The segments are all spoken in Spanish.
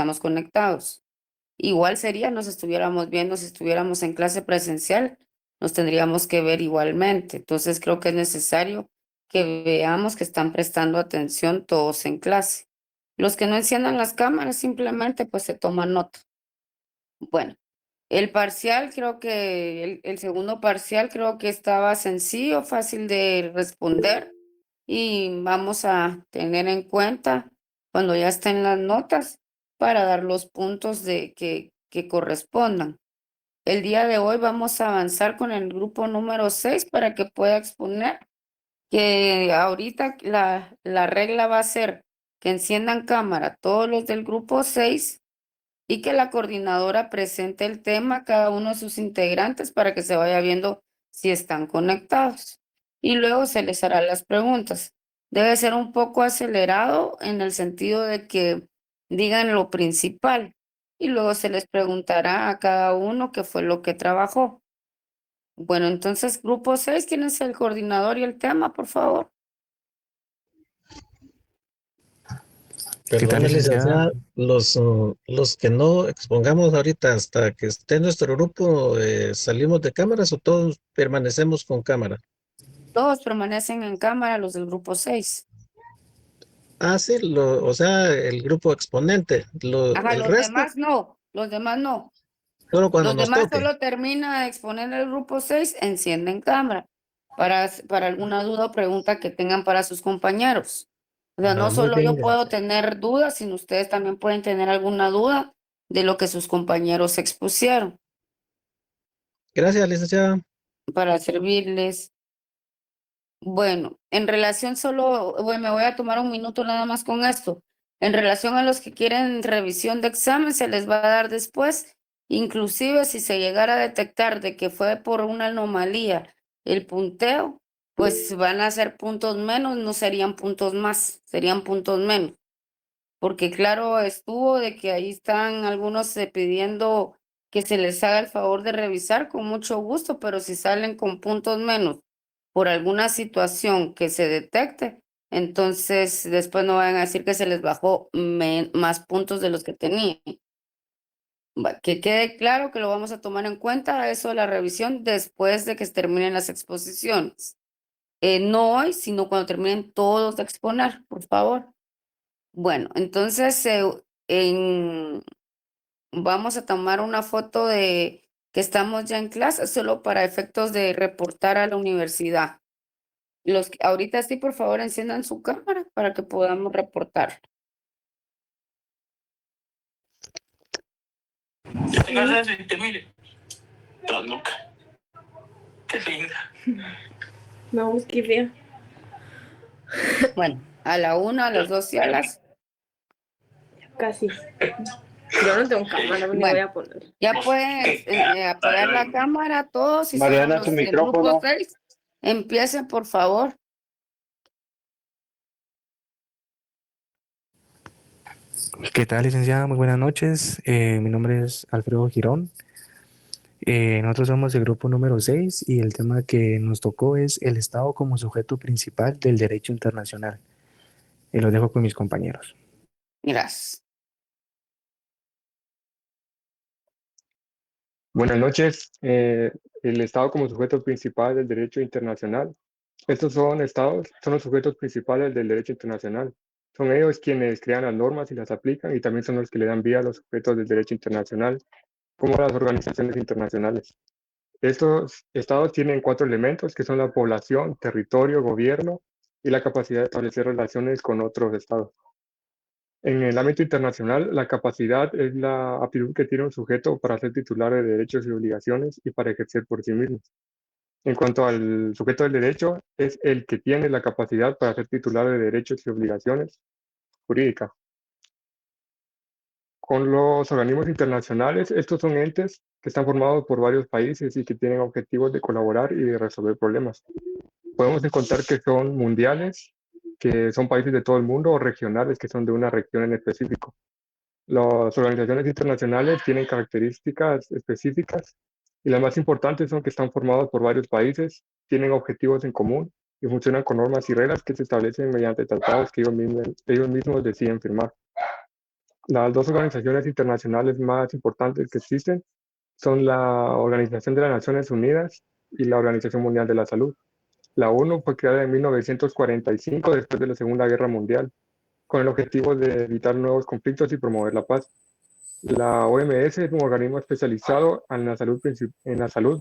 estamos conectados. Igual sería, nos estuviéramos viendo, si estuviéramos en clase presencial, nos tendríamos que ver igualmente. Entonces creo que es necesario que veamos que están prestando atención todos en clase. Los que no enciendan las cámaras simplemente pues se toman nota. Bueno, el parcial creo que, el segundo parcial creo que estaba sencillo, fácil de responder y vamos a tener en cuenta cuando ya estén las notas para dar los puntos que correspondan. El día de hoy vamos a avanzar con el grupo número 6 para que pueda exponer que ahorita la regla va a ser que enciendan cámara todos los del grupo 6 y que la coordinadora presente el tema a cada uno de sus integrantes para que se vaya viendo si están conectados. Y luego se les hará las preguntas. Debe ser un poco acelerado en el sentido de que digan lo principal y luego se les preguntará a cada uno qué fue lo que trabajó. Bueno, entonces, grupo 6, ¿quién es el coordinador y el tema, por favor? ¿Qué tal, Perdone, licenciada? licenciada, los que no expongamos ahorita hasta que esté nuestro grupo, ¿salimos de cámaras o todos permanecemos con cámara? Todos permanecen en cámara, los del grupo 6. Ah, sí, o sea, el grupo exponente, Ajá, el los resto, demás no, los demás no. solo cuando Los nos demás toque. solo termina de exponer el grupo 6, encienden cámara para alguna duda o pregunta que tengan para sus compañeros. O sea, Ah, no muy solo bien. yo puedo tener dudas, sino ustedes también pueden tener alguna duda de lo que sus compañeros expusieron Gracias, licenciada. para servirles. Bueno, en relación solo, bueno, me voy a tomar un minuto nada más con esto. En relación a los que quieren revisión de examen, se les va a dar después, inclusive si se llegara a detectar de que fue por una anomalía el punteo, pues van a ser puntos menos, no serían puntos más, serían puntos menos. Porque claro, estuvo de que ahí están algunos pidiendo que se les haga el favor de revisar con mucho gusto, pero si salen con puntos menos por alguna situación que se detecte, entonces después no van a decir que se les bajó más puntos de los que tenían. Que quede claro que lo vamos a tomar en cuenta, eso de la revisión después de que se terminen las exposiciones. No hoy, sino cuando terminen todos de exponer, por favor. Bueno, entonces vamos a tomar una foto de que estamos ya en clase, solo para efectos de reportar a la universidad. Ahorita sí, por favor, enciendan su cámara para que podamos reportar. Tengas esas 20.000. Tan loca. Qué linda. No, qué fea. Bueno, a la una, a las dos y a las. Casi. Yo no tengo cámara, ni voy Bueno, a poner. ya pueden apagar la cámara todos y solo Mariana, los tu del grupo micrófono. 6. Empiecen, por favor. ¿Qué tal, licenciada? Muy buenas noches. Mi nombre es Alfredo Girón. Nosotros somos el grupo número 6 y el tema que nos tocó es el Estado como sujeto principal del derecho internacional. Lo dejo con mis compañeros. Gracias. Buenas noches. El Estado como sujeto principal del derecho internacional. Estos son estados, son los sujetos principales del derecho internacional. Son ellos quienes crean las normas y las aplican y también son los que le dan vida a los sujetos del derecho internacional, como las organizaciones internacionales. Estos estados tienen 4 elementos que son la población, territorio, gobierno y la capacidad de establecer relaciones con otros estados. En el ámbito internacional, la capacidad es la aptitud que tiene un sujeto para ser titular de derechos y obligaciones y para ejercer por sí mismo. En cuanto al sujeto del derecho, es el que tiene la capacidad para ser titular de derechos y obligaciones jurídicas. Con los organismos internacionales, estos son entes que están formados por varios países y que tienen objetivos de colaborar y de resolver problemas. Podemos encontrar que son mundiales, que son países de todo el mundo, o regionales, que son de una región en específico. Las organizaciones internacionales tienen características específicas y las más importantes son que están formadas por varios países, tienen objetivos en común y funcionan con normas y reglas que se establecen mediante tratados que ellos mismos deciden firmar. Las dos organizaciones internacionales más importantes que existen son la Organización de las Naciones Unidas y la Organización Mundial de la Salud. La ONU fue creada en 1945 después de la Segunda Guerra Mundial, con el objetivo de evitar nuevos conflictos y promover la paz. La OMS es un organismo especializado en la salud,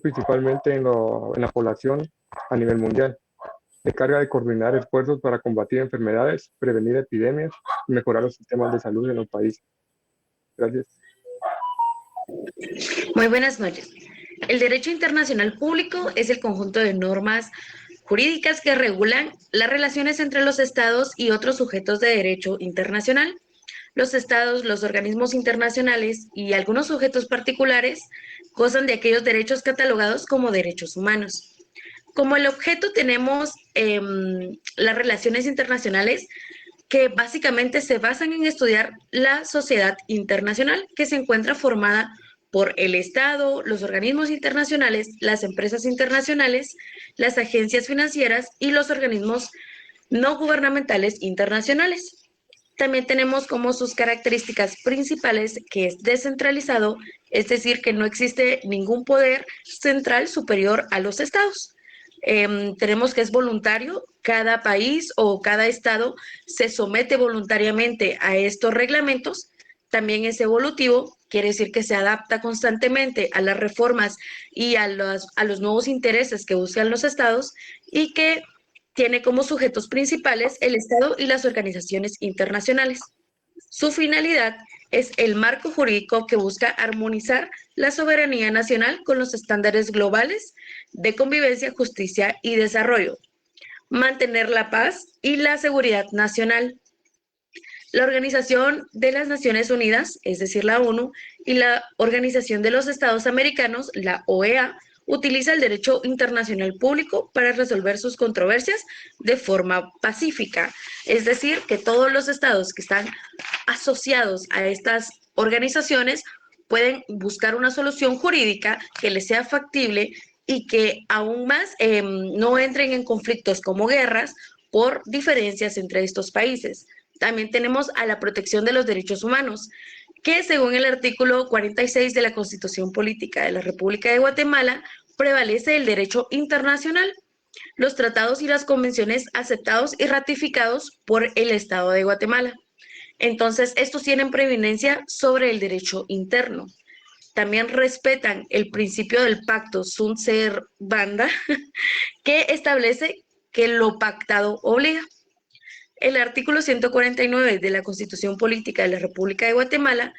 principalmente en la población a nivel mundial. Se encarga de coordinar esfuerzos para combatir enfermedades, prevenir epidemias y mejorar los sistemas de salud en los países. Gracias. Muy buenas noches. El derecho internacional público es el conjunto de normas jurídicas que regulan las relaciones entre los estados y otros sujetos de derecho internacional. Los estados, los organismos internacionales y algunos sujetos particulares gozan de aquellos derechos catalogados como derechos humanos. Como el objeto tenemos las relaciones internacionales que básicamente se basan en estudiar la sociedad internacional que se encuentra formada por el Estado, los organismos internacionales, las empresas internacionales, las agencias financieras y los organismos no gubernamentales internacionales. También tenemos como sus características principales que es descentralizado, es decir, que no existe ningún poder central superior a los estados. Tenemos que es voluntario, cada país o cada estado se somete voluntariamente a estos reglamentos. También es evolutivo, quiere decir que se adapta constantemente a las reformas y a los nuevos intereses que buscan los estados y que tiene como sujetos principales el Estado y las organizaciones internacionales. Su finalidad es el marco jurídico que busca armonizar la soberanía nacional con los estándares globales de convivencia, justicia y desarrollo, mantener la paz y la seguridad nacional. La Organización de las Naciones Unidas, es decir, la ONU, y la Organización de los Estados Americanos, la OEA, utiliza el derecho internacional público para resolver sus controversias de forma pacífica. Es decir, que todos los estados que están asociados a estas organizaciones pueden buscar una solución jurídica que les sea factible y que aún más no entren en conflictos como guerras por diferencias entre estos países. También tenemos a la protección de los derechos humanos, que según el artículo 46 de la Constitución Política de la República de Guatemala, prevalece el derecho internacional, los tratados y las convenciones aceptados y ratificados por el Estado de Guatemala. Entonces, estos tienen preeminencia sobre el derecho interno. También respetan el principio del pacto sunt servanda, que establece que lo pactado obliga. El artículo 149 de la Constitución Política de la República de Guatemala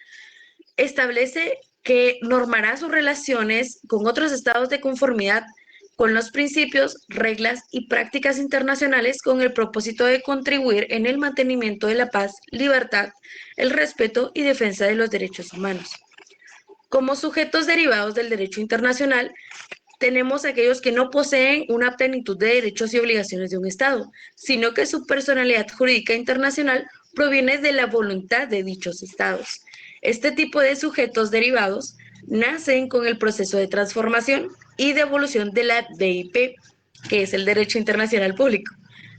establece que normará sus relaciones con otros estados de conformidad con los principios, reglas y prácticas internacionales con el propósito de contribuir en el mantenimiento de la paz, libertad, el respeto y defensa de los derechos humanos. Como sujetos derivados del derecho internacional, tenemos aquellos que no poseen una plenitud de derechos y obligaciones de un Estado, sino que su personalidad jurídica internacional proviene de la voluntad de dichos Estados. Este tipo de sujetos derivados nacen con el proceso de transformación y de evolución de la DIP, que es el Derecho Internacional Público,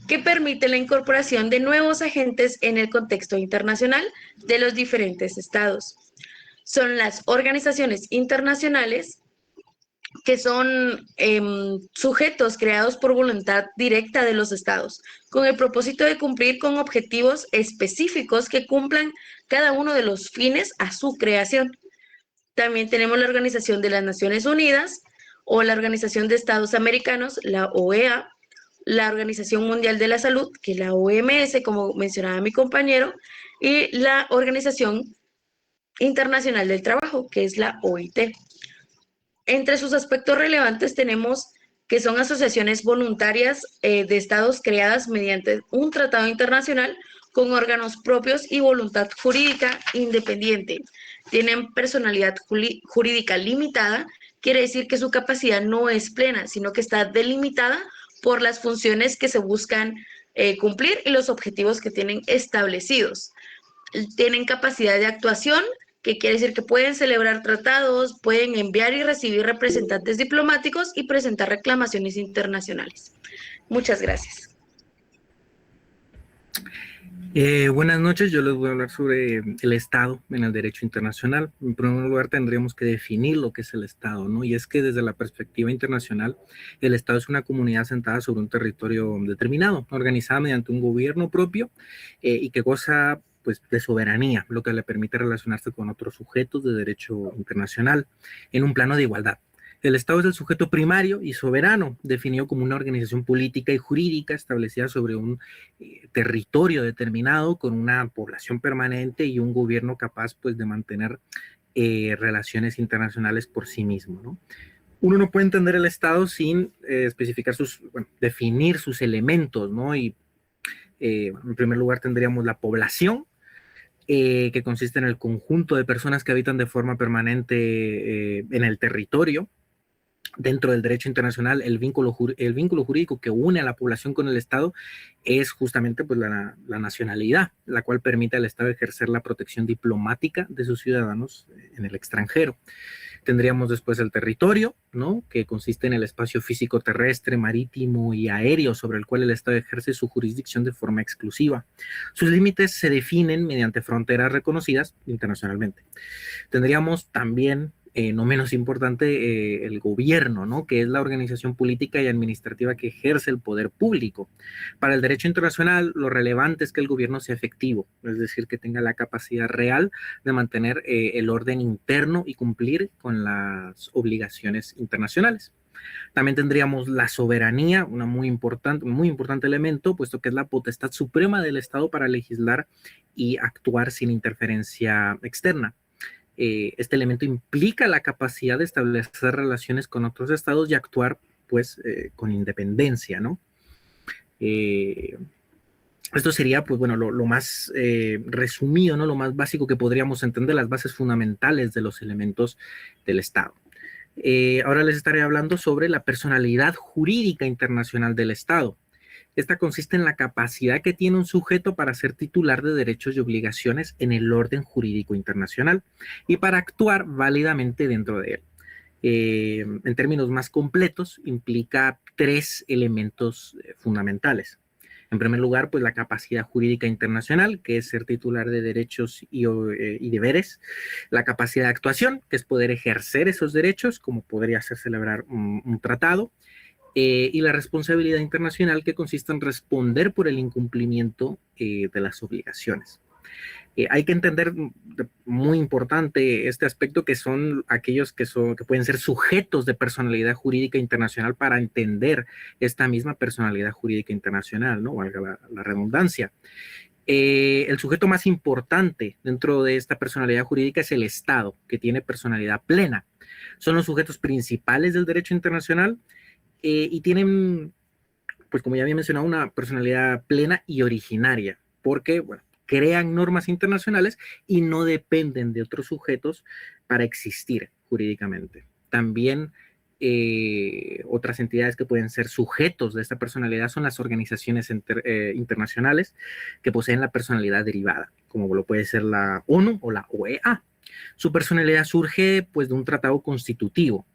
que permite la incorporación de nuevos agentes en el contexto internacional de los diferentes Estados. Son las organizaciones internacionales que son sujetos creados por voluntad directa de los estados, con el propósito de cumplir con objetivos específicos que cumplan cada uno de los fines a su creación. También tenemos la Organización de las Naciones Unidas o la Organización de Estados Americanos, la OEA, la Organización Mundial de la Salud, que es la OMS, como mencionaba mi compañero, y la Organización Internacional del Trabajo, que es la OIT. Entre sus aspectos relevantes tenemos que son asociaciones voluntarias de estados creadas mediante un tratado internacional con órganos propios y voluntad jurídica independiente. Tienen personalidad jurídica limitada, quiere decir que su capacidad no es plena, sino que está delimitada por las funciones que se buscan cumplir y los objetivos que tienen establecidos. Tienen capacidad de actuación, que quiere decir que pueden celebrar tratados, pueden enviar y recibir representantes diplomáticos y presentar reclamaciones internacionales. Muchas gracias. Buenas noches, yo les voy a hablar sobre el Estado en el derecho internacional. En primer lugar, tendríamos que definir lo que es el Estado, ¿no? Y es que desde la perspectiva internacional, el Estado es una comunidad asentada sobre un territorio determinado, organizada mediante un gobierno propio y que goza pues, de soberanía, lo que le permite relacionarse con otros sujetos de derecho internacional en un plano de igualdad. El Estado es el sujeto primario y soberano, definido como una organización política y jurídica establecida sobre un territorio determinado con una población permanente y un gobierno capaz pues, de mantener relaciones internacionales por sí mismo, ¿no? Uno no puede entender el Estado sin especificar definir sus elementos, ¿no? Y en primer lugar tendríamos la población, que consiste en el conjunto de personas que habitan de forma permanente en el territorio. Dentro del derecho internacional, el vínculo jurídico que une a la población con el Estado es justamente pues, la nacionalidad, la cual permite al Estado ejercer la protección diplomática de sus ciudadanos en el extranjero. Tendríamos después el territorio, ¿no? Que consiste en el espacio físico terrestre, marítimo y aéreo sobre el cual el Estado ejerce su jurisdicción de forma exclusiva. Sus límites se definen mediante fronteras reconocidas internacionalmente. Tendríamos también no menos importante, el gobierno, ¿no? Que es la organización política y administrativa que ejerce el poder público. Para el derecho internacional, lo relevante es que el gobierno sea efectivo, es decir, que tenga la capacidad real de mantener el orden interno y cumplir con las obligaciones internacionales. También tendríamos la soberanía, un muy importante elemento, puesto que es la potestad suprema del Estado para legislar y actuar sin interferencia externa. Este elemento implica la capacidad de establecer relaciones con otros estados y actuar pues con independencia, ¿no? Esto sería pues bueno lo más resumido, ¿no? Lo más básico que podríamos entender, las bases fundamentales de los elementos del Estado. Ahora les estaré hablando sobre la personalidad jurídica internacional del Estado. Esta consiste en la capacidad que tiene un sujeto para ser titular de derechos y obligaciones en el orden jurídico internacional y para actuar válidamente dentro de él. En términos más completos, implica tres elementos fundamentales. En primer lugar, pues la capacidad jurídica internacional, que es ser titular de derechos y deberes. La capacidad de actuación, que es poder ejercer esos derechos, como podría ser celebrar un tratado. Y la responsabilidad internacional, que consiste en responder por el incumplimiento de las obligaciones. Hay que entender, muy importante este aspecto, que son aquellos que pueden ser sujetos de personalidad jurídica internacional para entender esta misma personalidad jurídica internacional, ¿no? Valga la redundancia. El sujeto más importante dentro de esta personalidad jurídica es el Estado, que tiene personalidad plena. Son los sujetos principales del derecho internacional y tienen, pues como ya había mencionado, una personalidad plena y originaria, porque, bueno, crean normas internacionales y no dependen de otros sujetos para existir jurídicamente. También otras entidades que pueden ser sujetos de esta personalidad son las organizaciones internacionales que poseen la personalidad derivada, como lo puede ser la ONU o la OEA. Su personalidad surge pues de un tratado constitutivo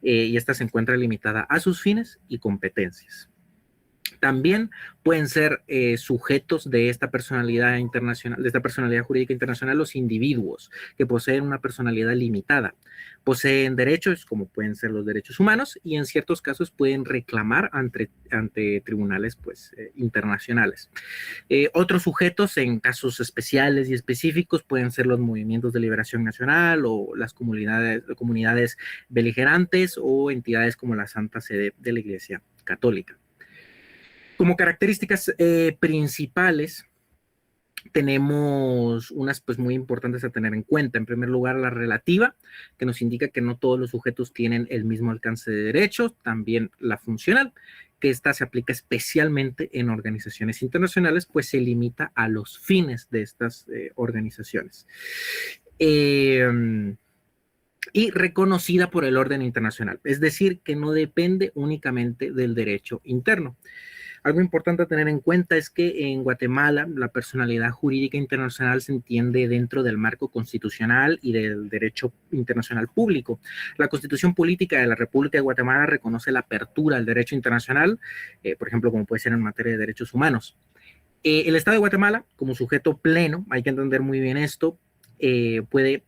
y esta se encuentra limitada a sus fines y competencias. También pueden ser sujetos de esta personalidad internacional, de esta personalidad jurídica internacional, los individuos que poseen una personalidad limitada. Poseen derechos, como pueden ser los derechos humanos, y en ciertos casos pueden reclamar ante tribunales pues, internacionales. Otros sujetos, en casos especiales y específicos, pueden ser los movimientos de liberación nacional o las comunidades beligerantes o entidades como la Santa Sede de la Iglesia Católica. Como características principales, tenemos unas pues muy importantes a tener en cuenta. En primer lugar, la relativa, que nos indica que no todos los sujetos tienen el mismo alcance de derechos. También la funcional, que esta se aplica especialmente en organizaciones internacionales, pues se limita a los fines de estas organizaciones. Y reconocida por el orden internacional, es decir, que no depende únicamente del derecho interno. Algo importante a tener en cuenta es que en Guatemala la personalidad jurídica internacional se entiende dentro del marco constitucional y del derecho internacional público. La Constitución Política de la República de Guatemala reconoce la apertura al derecho internacional, por ejemplo, como puede ser en materia de derechos humanos. El Estado de Guatemala, como sujeto pleno, hay que entender muy bien esto, puede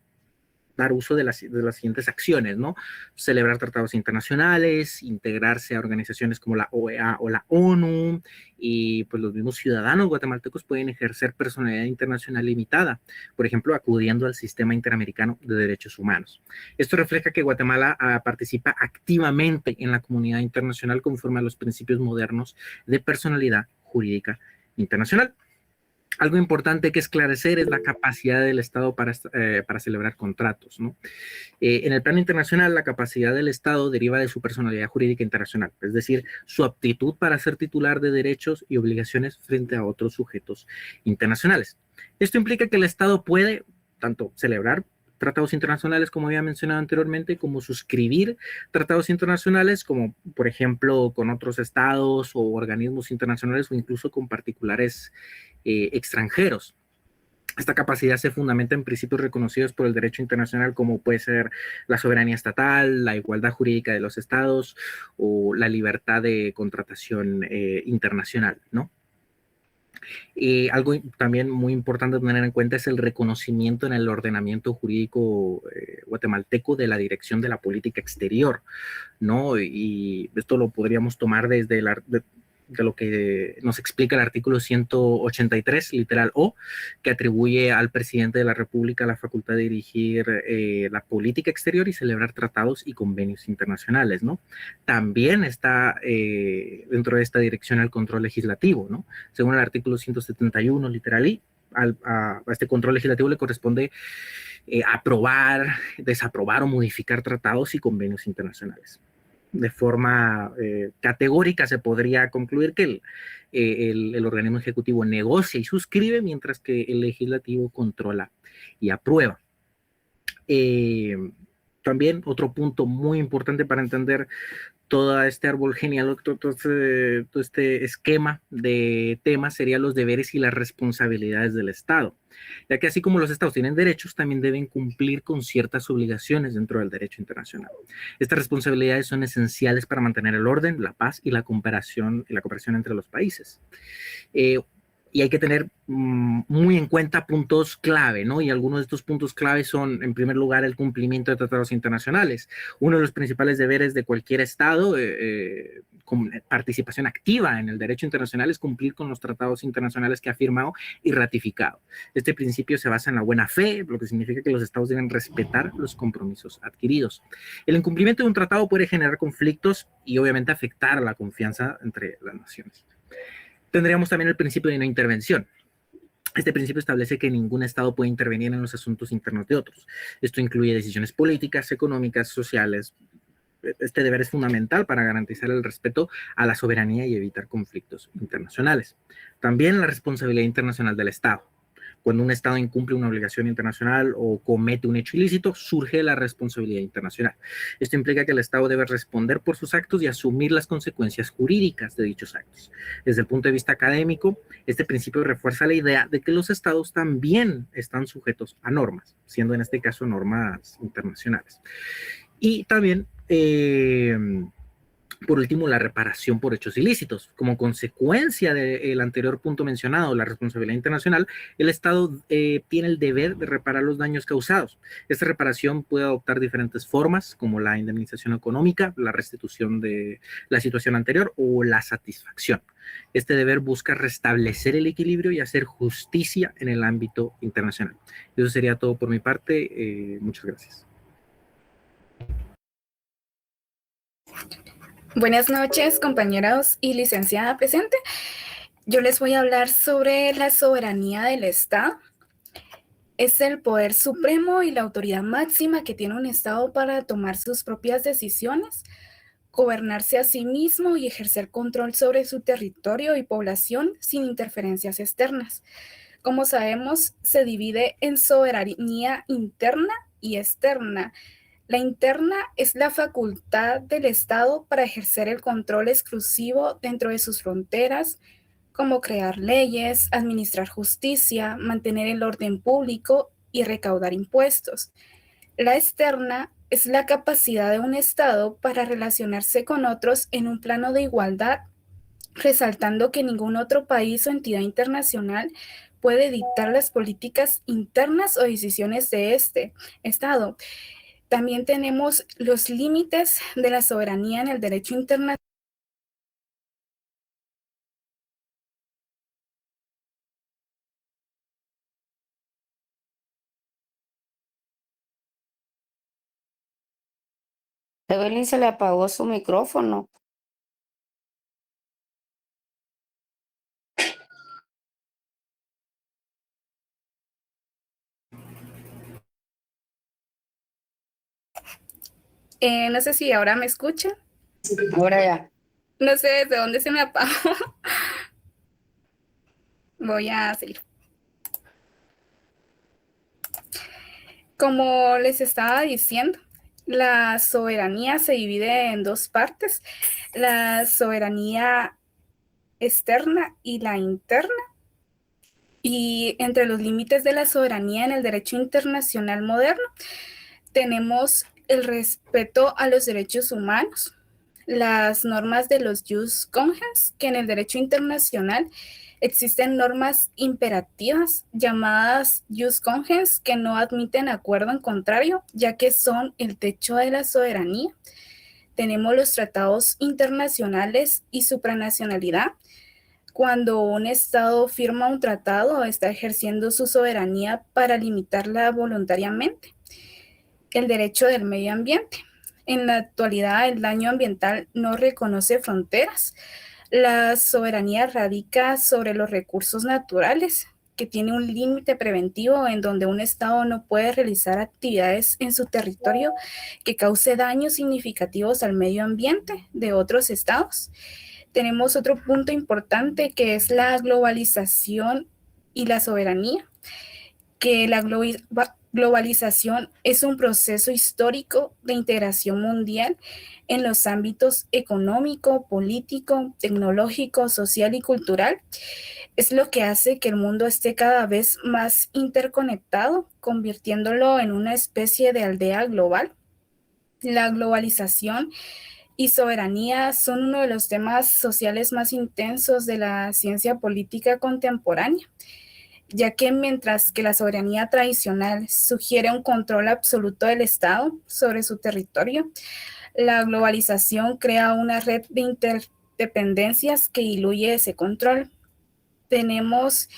dar uso de las siguientes acciones, ¿no? Celebrar tratados internacionales, integrarse a organizaciones como la OEA o la ONU, y pues los mismos ciudadanos guatemaltecos pueden ejercer personalidad internacional limitada, por ejemplo, acudiendo al Sistema Interamericano de Derechos Humanos. Esto refleja que Guatemala participa activamente en la comunidad internacional conforme a los principios modernos de personalidad jurídica internacional. Algo importante que esclarecer es la capacidad del Estado para celebrar contratos, ¿no? En el plano internacional, la capacidad del Estado deriva de su personalidad jurídica internacional, es decir, su aptitud para ser titular de derechos y obligaciones frente a otros sujetos internacionales. Esto implica que el Estado puede tanto celebrar tratados internacionales, como había mencionado anteriormente, como suscribir tratados internacionales, como por ejemplo con otros estados o organismos internacionales o incluso con particulares extranjeros. Esta capacidad se fundamenta en principios reconocidos por el derecho internacional, como puede ser la soberanía estatal, la igualdad jurídica de los estados o la libertad de contratación internacional, ¿no? Algo también muy importante tener en cuenta es el reconocimiento en el ordenamiento jurídico guatemalteco de la dirección de la política exterior, ¿no? Y esto lo podríamos tomar desde de lo que nos explica el artículo 183, literal O, que atribuye al presidente de la República la facultad de dirigir la política exterior y celebrar tratados y convenios internacionales, ¿no? También está dentro de esta dirección el control legislativo, ¿no? Según el artículo 171, literal I, a este control legislativo le corresponde aprobar, desaprobar o modificar tratados y convenios internacionales. De forma categórica se podría concluir que el organismo ejecutivo negocia y suscribe, mientras que el legislativo controla y aprueba. También otro punto muy importante para entender todo este árbol genealógico, todo este esquema de temas serían los deberes y las responsabilidades del Estado, ya que así como los Estados tienen derechos, también deben cumplir con ciertas obligaciones dentro del derecho internacional. Estas responsabilidades son esenciales para mantener el orden, la paz y la cooperación entre los países. Y hay que tener muy en cuenta puntos clave, ¿no? Y algunos de estos puntos clave son, en primer lugar, el cumplimiento de tratados internacionales. Uno de los principales deberes de cualquier Estado con participación activa en el derecho internacional es cumplir con los tratados internacionales que ha firmado y ratificado. Este principio se basa en la buena fe, lo que significa que los Estados deben respetar los compromisos adquiridos. El incumplimiento de un tratado puede generar conflictos y obviamente afectar a la confianza entre las naciones. Tendríamos también el principio de no intervención. Este principio establece que ningún Estado puede intervenir en los asuntos internos de otros. Esto incluye decisiones políticas, económicas, sociales. Este deber es fundamental para garantizar el respeto a la soberanía y evitar conflictos internacionales. También la responsabilidad internacional del Estado. Cuando un Estado incumple una obligación internacional o comete un hecho ilícito, surge la responsabilidad internacional. Esto implica que el Estado debe responder por sus actos y asumir las consecuencias jurídicas de dichos actos. Desde el punto de vista académico, este principio refuerza la idea de que los Estados también están sujetos a normas, siendo en este caso normas internacionales. Y también por último, la reparación por hechos ilícitos. Como consecuencia del anterior punto mencionado, la responsabilidad internacional, el Estado tiene el deber de reparar los daños causados. Esta reparación puede adoptar diferentes formas, como la indemnización económica, la restitución de la situación anterior o la satisfacción. Este deber busca restablecer el equilibrio y hacer justicia en el ámbito internacional. Eso sería todo por mi parte. Muchas gracias. Buenas noches, compañeros y licenciada presente. Yo les voy a hablar sobre la soberanía del Estado. Es el poder supremo y la autoridad máxima que tiene un Estado para tomar sus propias decisiones, gobernarse a sí mismo y ejercer control sobre su territorio y población sin interferencias externas. Como sabemos, se divide en soberanía interna y externa. La interna es la facultad del Estado para ejercer el control exclusivo dentro de sus fronteras, como crear leyes, administrar justicia, mantener el orden público y recaudar impuestos. La externa es la capacidad de un Estado para relacionarse con otros en un plano de igualdad resaltando que ningún otro país o entidad internacional puede dictar las políticas internas o decisiones de este Estado. También tenemos los límites de la soberanía en el derecho internacional. Evelyn se le apagó su micrófono. No sé si ahora me escuchan. Ahora ya. No sé desde dónde se me apagó. Voy a seguir. Como les estaba diciendo, la soberanía se divide en dos partes, la soberanía externa y la interna. Y entre los límites de la soberanía en el derecho internacional moderno tenemos el respeto a los derechos humanos, las normas de los jus cogens, que en el derecho internacional existen normas imperativas llamadas jus cogens que no admiten acuerdo en contrario, ya que son el techo de la soberanía. Tenemos los tratados internacionales y supranacionalidad. Cuando un Estado firma un tratado, está ejerciendo su soberanía para limitarla voluntariamente. El derecho del medio ambiente. En la actualidad, el daño ambiental no reconoce fronteras. La soberanía radica sobre los recursos naturales, que tiene un límite preventivo en donde un Estado no puede realizar actividades en su territorio que cause daños significativos al medio ambiente de otros estados. Tenemos otro punto importante que es la globalización y la soberanía, que la globalización es un proceso histórico de integración mundial en los ámbitos económico, político, tecnológico, social y cultural. Es lo que hace que el mundo esté cada vez más interconectado, convirtiéndolo en una especie de aldea global. La globalización y soberanía son uno de los temas sociales más intensos de la ciencia política contemporánea, ya que mientras que la soberanía tradicional sugiere un control absoluto del Estado sobre su territorio, la globalización crea una red de interdependencias que diluye ese control. Tenemos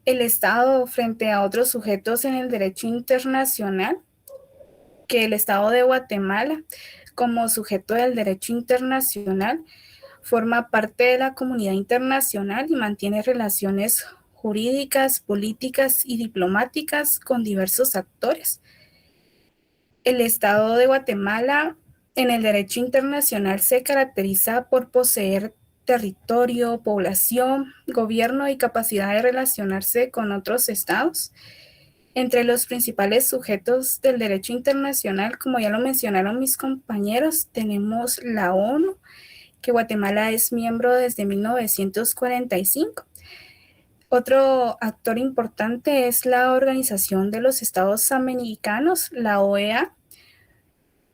el Estado frente a otros sujetos en el derecho internacional, que el Estado de Guatemala, como sujeto del derecho internacional, forma parte de la comunidad internacional y mantiene relaciones jurídicas, políticas y diplomáticas con diversos actores. El Estado de Guatemala en el derecho internacional se caracteriza por poseer territorio, población, gobierno y capacidad de relacionarse con otros estados. Entre los principales sujetos del derecho internacional, como ya lo mencionaron mis compañeros, tenemos la ONU, que Guatemala es miembro desde 1945. Otro actor importante es la Organización de los Estados Americanos, la OEA,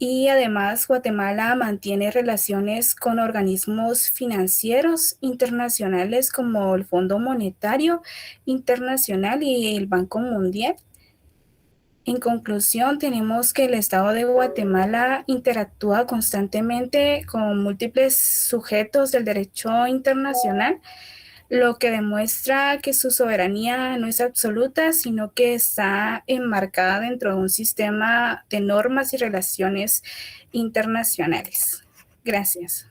y además Guatemala mantiene relaciones con organismos financieros internacionales como el Fondo Monetario Internacional y el Banco Mundial. En conclusión, tenemos que el Estado de Guatemala interactúa constantemente con múltiples sujetos del derecho internacional, lo que demuestra que su soberanía no es absoluta, sino que está enmarcada dentro de un sistema de normas y relaciones internacionales. Gracias.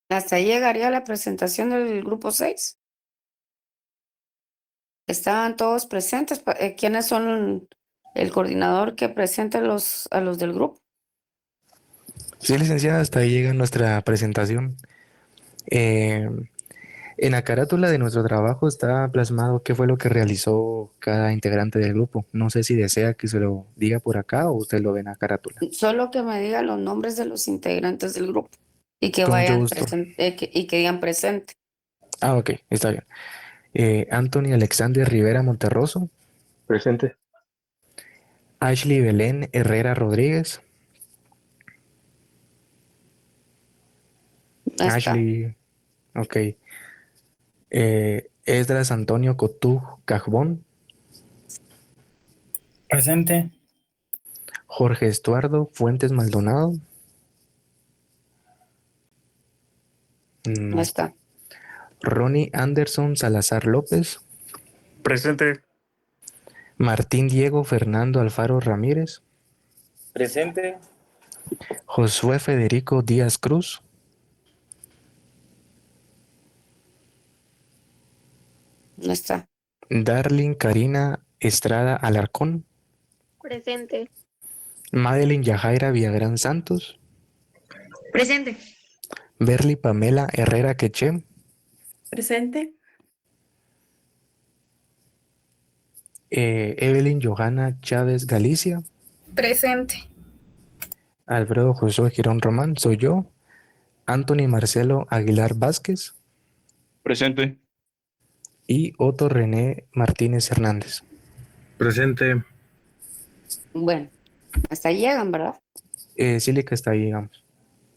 Hasta ahí llegaría la presentación del grupo 6. Estaban todos presentes. ¿Quiénes son el coordinador que presenta a los del grupo? Sí, licenciada, hasta ahí llega nuestra presentación. Eh, en la carátula de nuestro trabajo está plasmado qué fue lo que realizó cada integrante del grupo. No sé si desea que se lo diga por acá o usted lo ve en la carátula. Solo que me digan los nombres de los integrantes del grupo y que Con mucho vayan gusto. presente, y que digan presente. Ah, ok, está bien. Anthony Alexander Rivera Monterroso. Presente. Ashley Belén Herrera Rodríguez. No está. Ashley, ok. Esdras Antonio Cotú Cajbón. Presente. Jorge Estuardo Fuentes Maldonado. No No. está. Ronnie Anderson Salazar López. Presente. Martín Diego Fernando Alfaro Ramírez. Presente. Josué Federico Díaz Cruz. No está. Darling Karina Estrada Alarcón. Presente. Madeline Yajaira Villagrán Santos. Presente. Berly Pamela Herrera Queche. Presente. Evelyn Johanna Chávez Galicia. Presente. Alfredo Josué Girón Román, soy yo. Anthony Marcelo Aguilar Vázquez. Presente. Y Otto René Martínez Hernández. Presente. Bueno, hasta ahí llegan, ¿verdad? Sílica está ahí, digamos.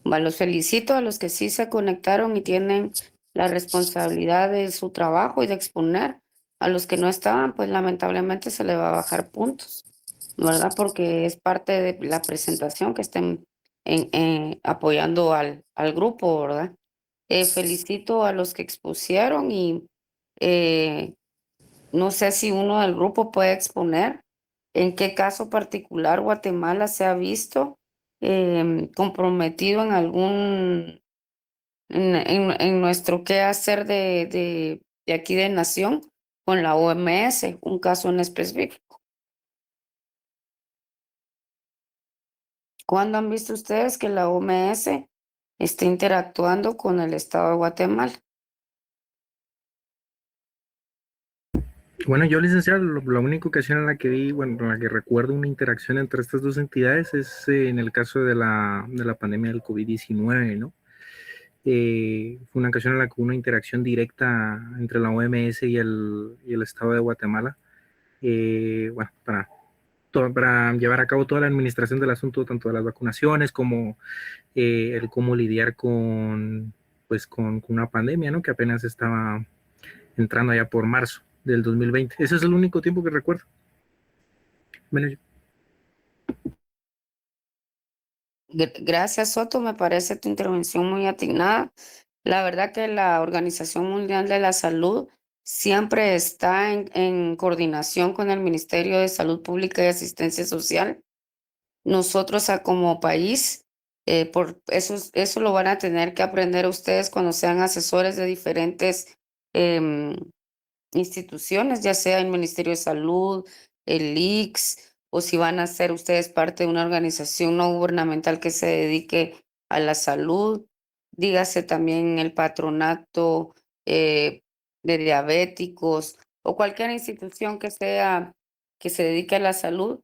Bueno, los felicito a los que sí se conectaron y tienen la responsabilidad de su trabajo y de exponer. A los que no estaban, pues lamentablemente se le va a bajar puntos, ¿verdad? Porque es parte de la presentación que estén apoyando al grupo, ¿verdad? Felicito a los que expusieron y no sé si uno del grupo puede exponer en qué caso particular Guatemala se ha visto comprometido en en nuestro quehacer de aquí de nación con la OMS, un caso en específico. ¿Cuándo han visto ustedes que la OMS esté interactuando con el Estado de Guatemala? Bueno, yo, licenciado, la única ocasión en la que vi, bueno, en la que recuerdo una interacción entre estas dos entidades es en el caso de la pandemia del COVID-19, ¿no? Fue una ocasión en la que hubo una interacción directa entre la OMS y el Estado de Guatemala, bueno, para llevar a cabo toda la administración del asunto, tanto de las vacunaciones como el cómo lidiar pues, con una pandemia, ¿no? Que apenas estaba entrando allá por marzo del 2020. Ese es el único tiempo que recuerdo. Bueno, Gracias, Soto. Me parece tu intervención muy atinada. La verdad que la Organización Mundial de la Salud siempre está en coordinación con el Ministerio de Salud Pública y Asistencia Social. Nosotros como país, por eso lo van a tener que aprender ustedes cuando sean asesores de diferentes em, instituciones, ya sea el Ministerio de Salud, el ICS, o si van a ser ustedes parte de una organización no gubernamental que se dedique a la salud, dígase también el patronato de diabéticos o cualquier institución que sea que se dedique a la salud.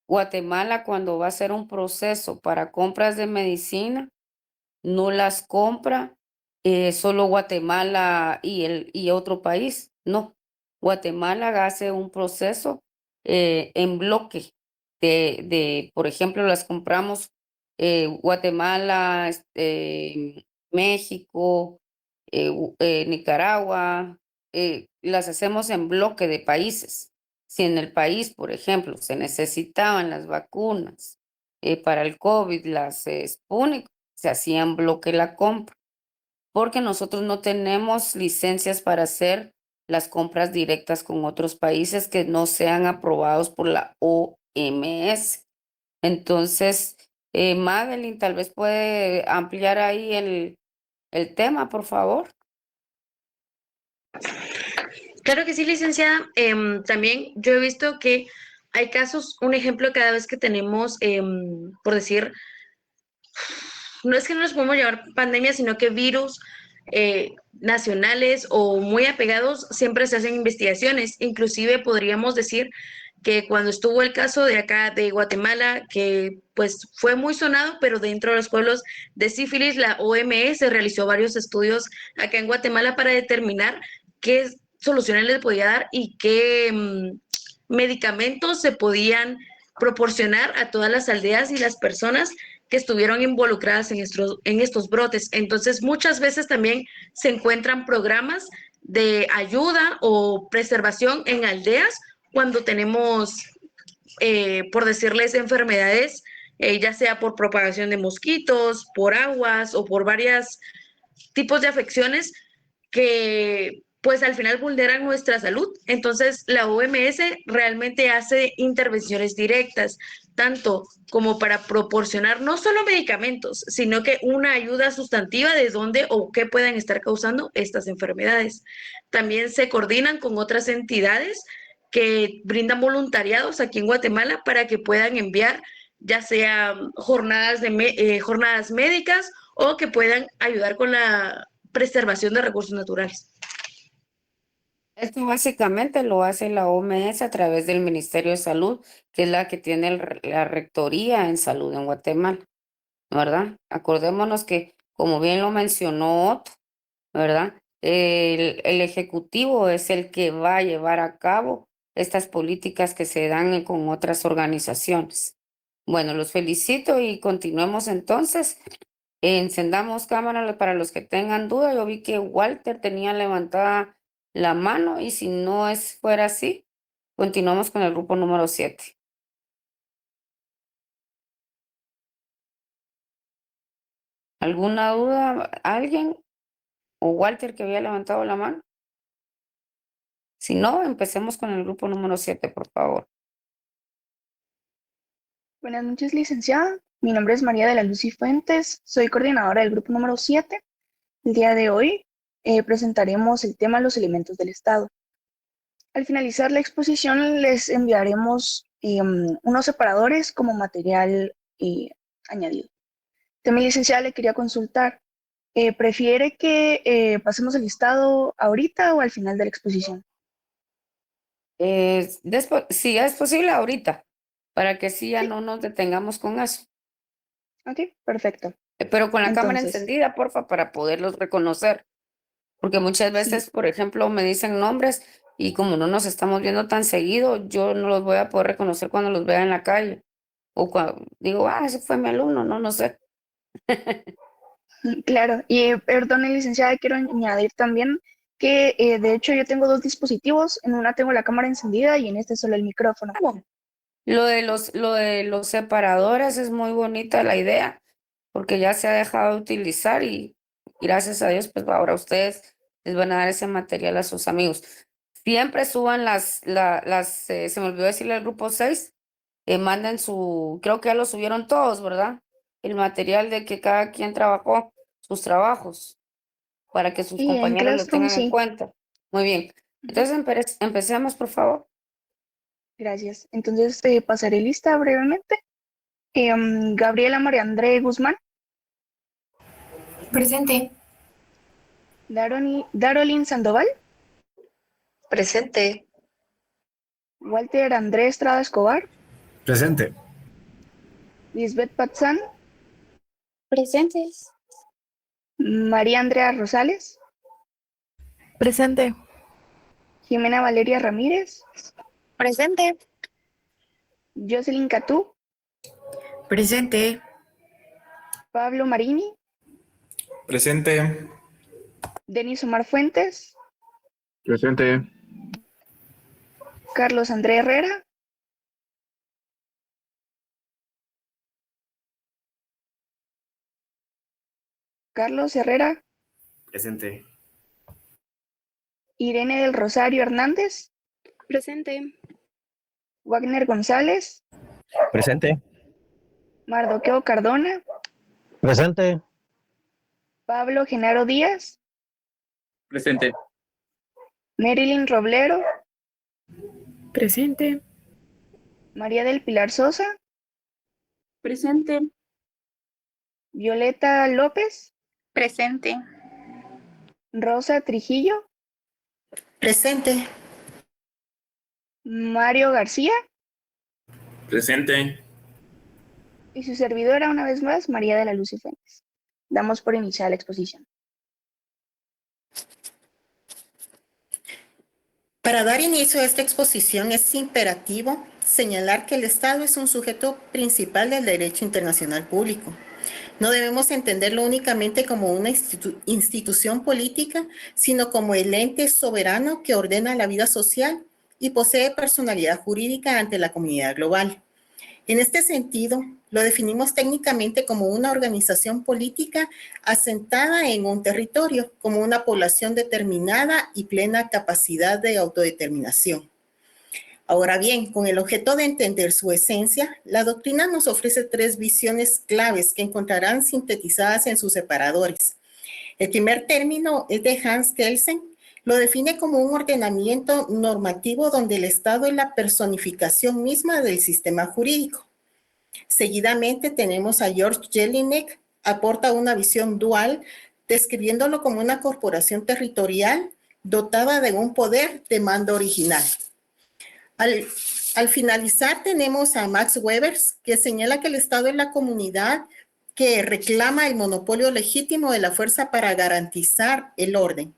Guatemala, cuando va a hacer un proceso para compras de medicina, no las compra solo Guatemala y otro país. No, Guatemala hace un proceso en bloque por ejemplo, las compramos Guatemala, México, Nicaragua, las hacemos en bloque de países. Si en el país, por ejemplo, se necesitaban las vacunas para el COVID, las Sputnik, se hacía en bloque la compra, porque nosotros no tenemos licencias para hacer las compras directas con otros países que no sean aprobados por la OMS. Entonces, Madeline, tal vez puede ampliar ahí el tema, por favor. Claro que sí, licenciada. También yo he visto que hay casos, un ejemplo cada vez que tenemos, por decir, no es que no nos podemos llevar pandemia, sino que virus nacionales o muy apegados, siempre se hacen investigaciones. Inclusive podríamos decir que cuando estuvo el caso de acá de Guatemala, que pues fue muy sonado, pero dentro de los pueblos de sífilis, la OMS realizó varios estudios acá en Guatemala para determinar qué soluciones les podía dar y qué medicamentos se podían proporcionar a todas las aldeas y las personas que estuvieron involucradas en estos brotes. Entonces, muchas veces también se encuentran programas de ayuda o preservación en aldeas cuando tenemos, por decirles, enfermedades, ya sea por propagación de mosquitos, por aguas o por varios tipos de afecciones que pues al final vulneran nuestra salud. Entonces, la OMS realmente hace intervenciones directas, tanto como para proporcionar no solo medicamentos, sino que una ayuda sustantiva de dónde o qué pueden estar causando estas enfermedades. También se coordinan con otras entidades que brindan voluntariados aquí en Guatemala para que puedan enviar ya sea jornadas médicas o que puedan ayudar con la preservación de recursos naturales. Esto básicamente lo hace la OMS a través del Ministerio de Salud, que es la que tiene la rectoría en salud en Guatemala, ¿verdad? Acordémonos que, como bien lo mencionó Otto, ¿verdad? El ejecutivo es el que va a llevar a cabo estas políticas que se dan con otras organizaciones. Bueno, los felicito y continuemos entonces. Encendamos cámara para los que tengan duda. Yo vi que Walter tenía levantada la mano y si no fuera así, continuamos con el grupo número 7. ¿Alguna duda? ¿Alguien? ¿O Walter que había levantado la mano? Si no, empecemos con el grupo número 7, por favor. Buenas noches, licenciada. Mi nombre es María de la Luz y Fuentes. Soy coordinadora del grupo número 7. El día de hoy presentaremos el tema Los elementos del Estado. Al finalizar la exposición les enviaremos unos separadores como material añadido. También, licenciada, le quería consultar. ¿Prefiere que pasemos el listado ahorita o al final de la exposición? Si es posible ahorita, para que sí ya Sí. no nos detengamos con eso. Ok, perfecto. Pero con la cámara Entonces, encendida, porfa, para poderlos reconocer. Porque muchas veces, por ejemplo, me dicen nombres y como no nos estamos viendo tan seguido, yo no los voy a poder reconocer cuando los vea en la calle. O cuando digo, ese fue mi alumno, no sé. claro. Y perdone, licenciada, quiero añadir también que de hecho yo tengo dos dispositivos. En una tengo la cámara encendida y en este solo el micrófono. Lo de los separadores es muy bonita la idea, porque ya se ha dejado de utilizar y gracias a Dios, pues ahora ustedes les van a dar ese material a sus amigos. Siempre suban se me olvidó decirle al grupo 6, manden creo que ya lo subieron todos, ¿verdad? El material de que cada quien trabajó, sus trabajos, para que sus Y en compañeros lo Classroom tengan en sí. cuenta. Muy bien. Entonces empecemos, por favor. Gracias. Entonces pasaré lista brevemente. Gabriela María André Guzmán. Presente. Darolyn Sandoval. Presente. Walter André Estrada Escobar. Presente. Lisbeth Patzán. Presentes. María Andrea Rosales. Presente. Jimena Valeria Ramírez. Presente. Jocelyn Catú. Presente. Pablo Marini. Presente. Denis Omar Fuentes. Presente. Carlos André Herrera. Carlos Herrera. Presente. Irene del Rosario Hernández. Presente. Wagner González. Presente. Mardoqueo Cardona. Presente. Pablo Genaro Díaz. Presente. Marilyn Roblero. Presente. María del Pilar Sosa. Presente. Violeta López. Presente. Rosa Trujillo. Presente. Mario García. Presente. Y su servidora, una vez más, María de la Luz Fuentes. Damos por iniciada la exposición. Para dar inicio a esta exposición es imperativo señalar que el Estado es un sujeto principal del derecho internacional público. No debemos entenderlo únicamente como una institución política, sino como el ente soberano que ordena la vida social y posee personalidad jurídica ante la comunidad global. En este sentido, lo definimos técnicamente como una organización política asentada en un territorio, como una población determinada y plena capacidad de autodeterminación. Ahora bien, con el objeto de entender su esencia, la doctrina nos ofrece 3 visiones claves que encontrarán sintetizadas en sus separadores. El primer término es de Hans Kelsen. Lo define como un ordenamiento normativo donde el Estado es la personificación misma del sistema jurídico. Seguidamente tenemos a George Jelinek, aporta una visión dual, describiéndolo como una corporación territorial dotada de un poder de mando original. Al finalizar tenemos a Max Weber, que señala que el Estado es la comunidad que reclama el monopolio legítimo de la fuerza para garantizar el orden.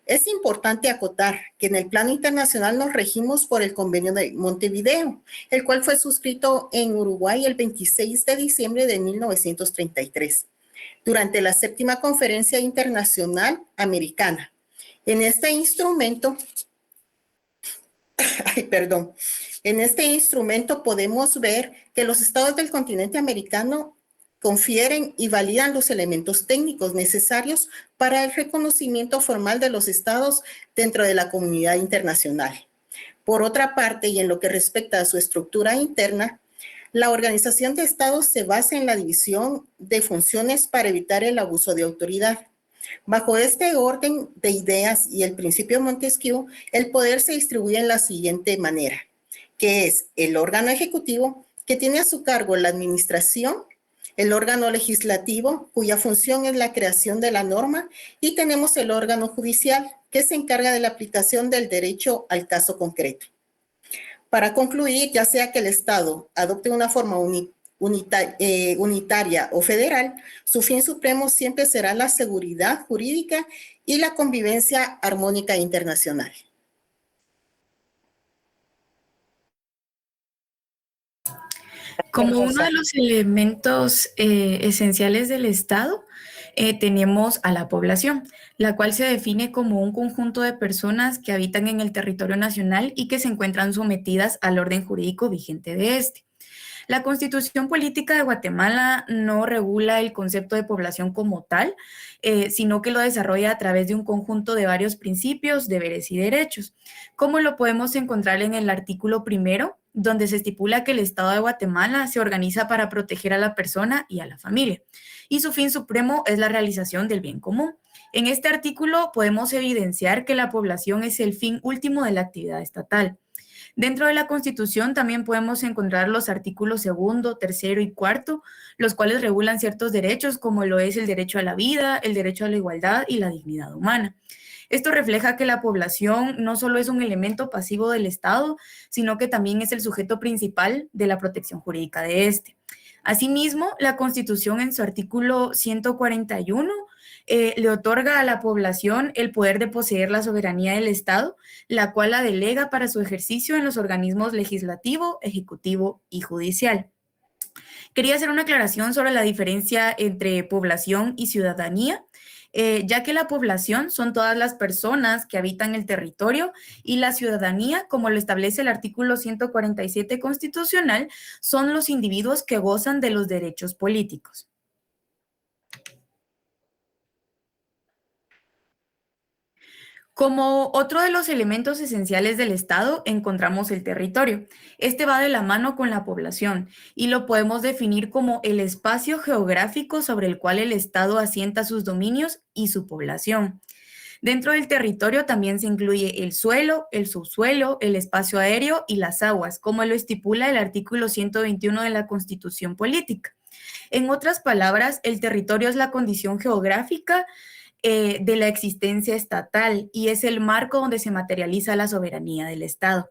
Es importante acotar que en el plano internacional nos regimos por el Convenio de Montevideo, el cual fue suscrito en Uruguay el 26 de diciembre de 1933, durante la 7ª Conferencia Internacional Americana. En este instrumento, podemos ver que los estados del continente americano confieren y validan los elementos técnicos necesarios para el reconocimiento formal de los estados dentro de la comunidad internacional. Por otra parte, y en lo que respecta a su estructura interna, la organización de estados se basa en la división de funciones para evitar el abuso de autoridad. Bajo este orden de ideas y el principio Montesquieu, el poder se distribuye en la siguiente manera, que es el órgano ejecutivo, que tiene a su cargo la administración, el órgano legislativo, cuya función es la creación de la norma, y tenemos el órgano judicial, que se encarga de la aplicación del derecho al caso concreto. Para concluir, ya sea que el Estado adopte una forma unitaria o federal, su fin supremo siempre será la seguridad jurídica y la convivencia armónica internacional. Como uno de los elementos esenciales del Estado, tenemos a la población, la cual se define como un conjunto de personas que habitan en el territorio nacional y que se encuentran sometidas al orden jurídico vigente de este. La Constitución Política de Guatemala no regula el concepto de población como tal, sino que lo desarrolla a través de un conjunto de varios principios, deberes y derechos, como lo podemos encontrar en el artículo 1, donde se estipula que el Estado de Guatemala se organiza para proteger a la persona y a la familia, y su fin supremo es la realización del bien común. En este artículo podemos evidenciar que la población es el fin último de la actividad estatal. Dentro de la Constitución también podemos encontrar los artículos 2, 3 y 4, los cuales regulan ciertos derechos como lo es el derecho a la vida, el derecho a la igualdad y la dignidad humana. Esto refleja que la población no solo es un elemento pasivo del Estado, sino que también es el sujeto principal de la protección jurídica de este. Asimismo, la Constitución en su artículo 141 le otorga a la población el poder de poseer la soberanía del Estado, la cual la delega para su ejercicio en los organismos legislativo, ejecutivo y judicial. Quería hacer una aclaración sobre la diferencia entre población y ciudadanía, ya que la población son todas las personas que habitan el territorio y la ciudadanía, como lo establece el artículo 147 constitucional, son los individuos que gozan de los derechos políticos. Como otro de los elementos esenciales del Estado, encontramos el territorio. Este va de la mano con la población y lo podemos definir como el espacio geográfico sobre el cual el Estado asienta sus dominios y su población. Dentro del territorio también se incluye el suelo, el subsuelo, el espacio aéreo y las aguas, como lo estipula el artículo 121 de la Constitución Política. En otras palabras, el territorio es la condición geográfica de la existencia estatal y es el marco donde se materializa la soberanía del Estado.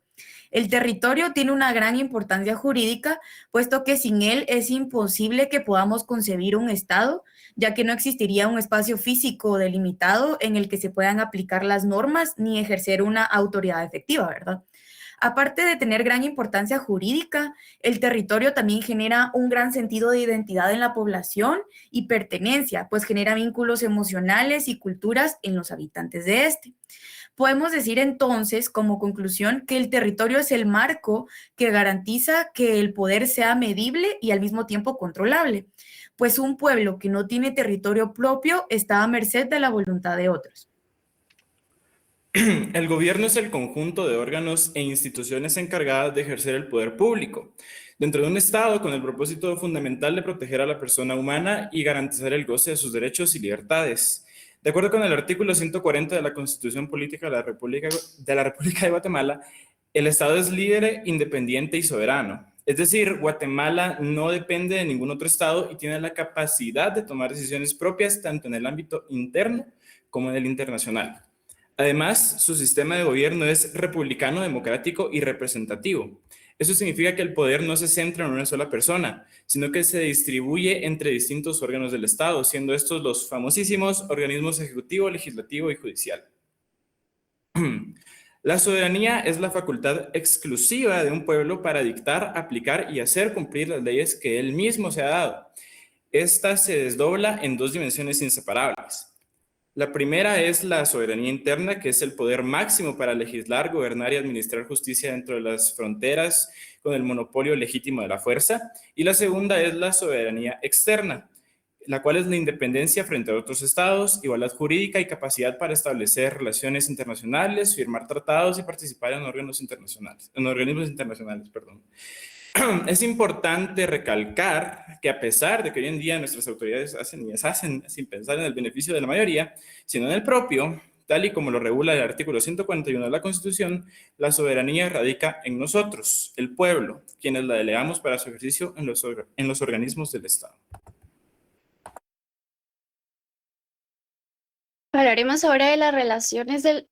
El territorio tiene una gran importancia jurídica, puesto que sin él es imposible que podamos concebir un Estado, ya que no existiría un espacio físico delimitado en el que se puedan aplicar las normas ni ejercer una autoridad efectiva, ¿verdad? Aparte de tener gran importancia jurídica, el territorio también genera un gran sentido de identidad en la población y pertenencia, pues genera vínculos emocionales y culturas en los habitantes de este. Podemos decir entonces, como conclusión, que el territorio es el marco que garantiza que el poder sea medible y al mismo tiempo controlable, pues un pueblo que no tiene territorio propio está a merced de la voluntad de otros. El gobierno es el conjunto de órganos e instituciones encargadas de ejercer el poder público dentro de un Estado con el propósito fundamental de proteger a la persona humana y garantizar el goce de sus derechos y libertades. De acuerdo con el artículo 140 de la Constitución Política de la República de Guatemala, el Estado es libre, independiente y soberano. Es decir, Guatemala no depende de ningún otro Estado y tiene la capacidad de tomar decisiones propias tanto en el ámbito interno como en el internacional. Además, su sistema de gobierno es republicano, democrático y representativo. Eso significa que el poder no se centra en una sola persona, sino que se distribuye entre distintos órganos del Estado, siendo estos los famosísimos organismos ejecutivo, legislativo y judicial. La soberanía es la facultad exclusiva de un pueblo para dictar, aplicar y hacer cumplir las leyes que él mismo se ha dado. Esta se desdobla en dos dimensiones inseparables. La primera es la soberanía interna, que es el poder máximo para legislar, gobernar y administrar justicia dentro de las fronteras con el monopolio legítimo de la fuerza. Y la segunda es la soberanía externa, la cual es la independencia frente a otros estados, igualdad jurídica y capacidad para establecer relaciones internacionales, firmar tratados y participar en organismos internacionales. Es importante recalcar que a pesar de que hoy en día nuestras autoridades hacen y deshacen sin pensar en el beneficio de la mayoría, sino en el propio, tal y como lo regula el artículo 141 de la Constitución, la soberanía radica en nosotros, el pueblo, quienes la delegamos para su ejercicio en los organismos del Estado. Hablaremos ahora de las relaciones de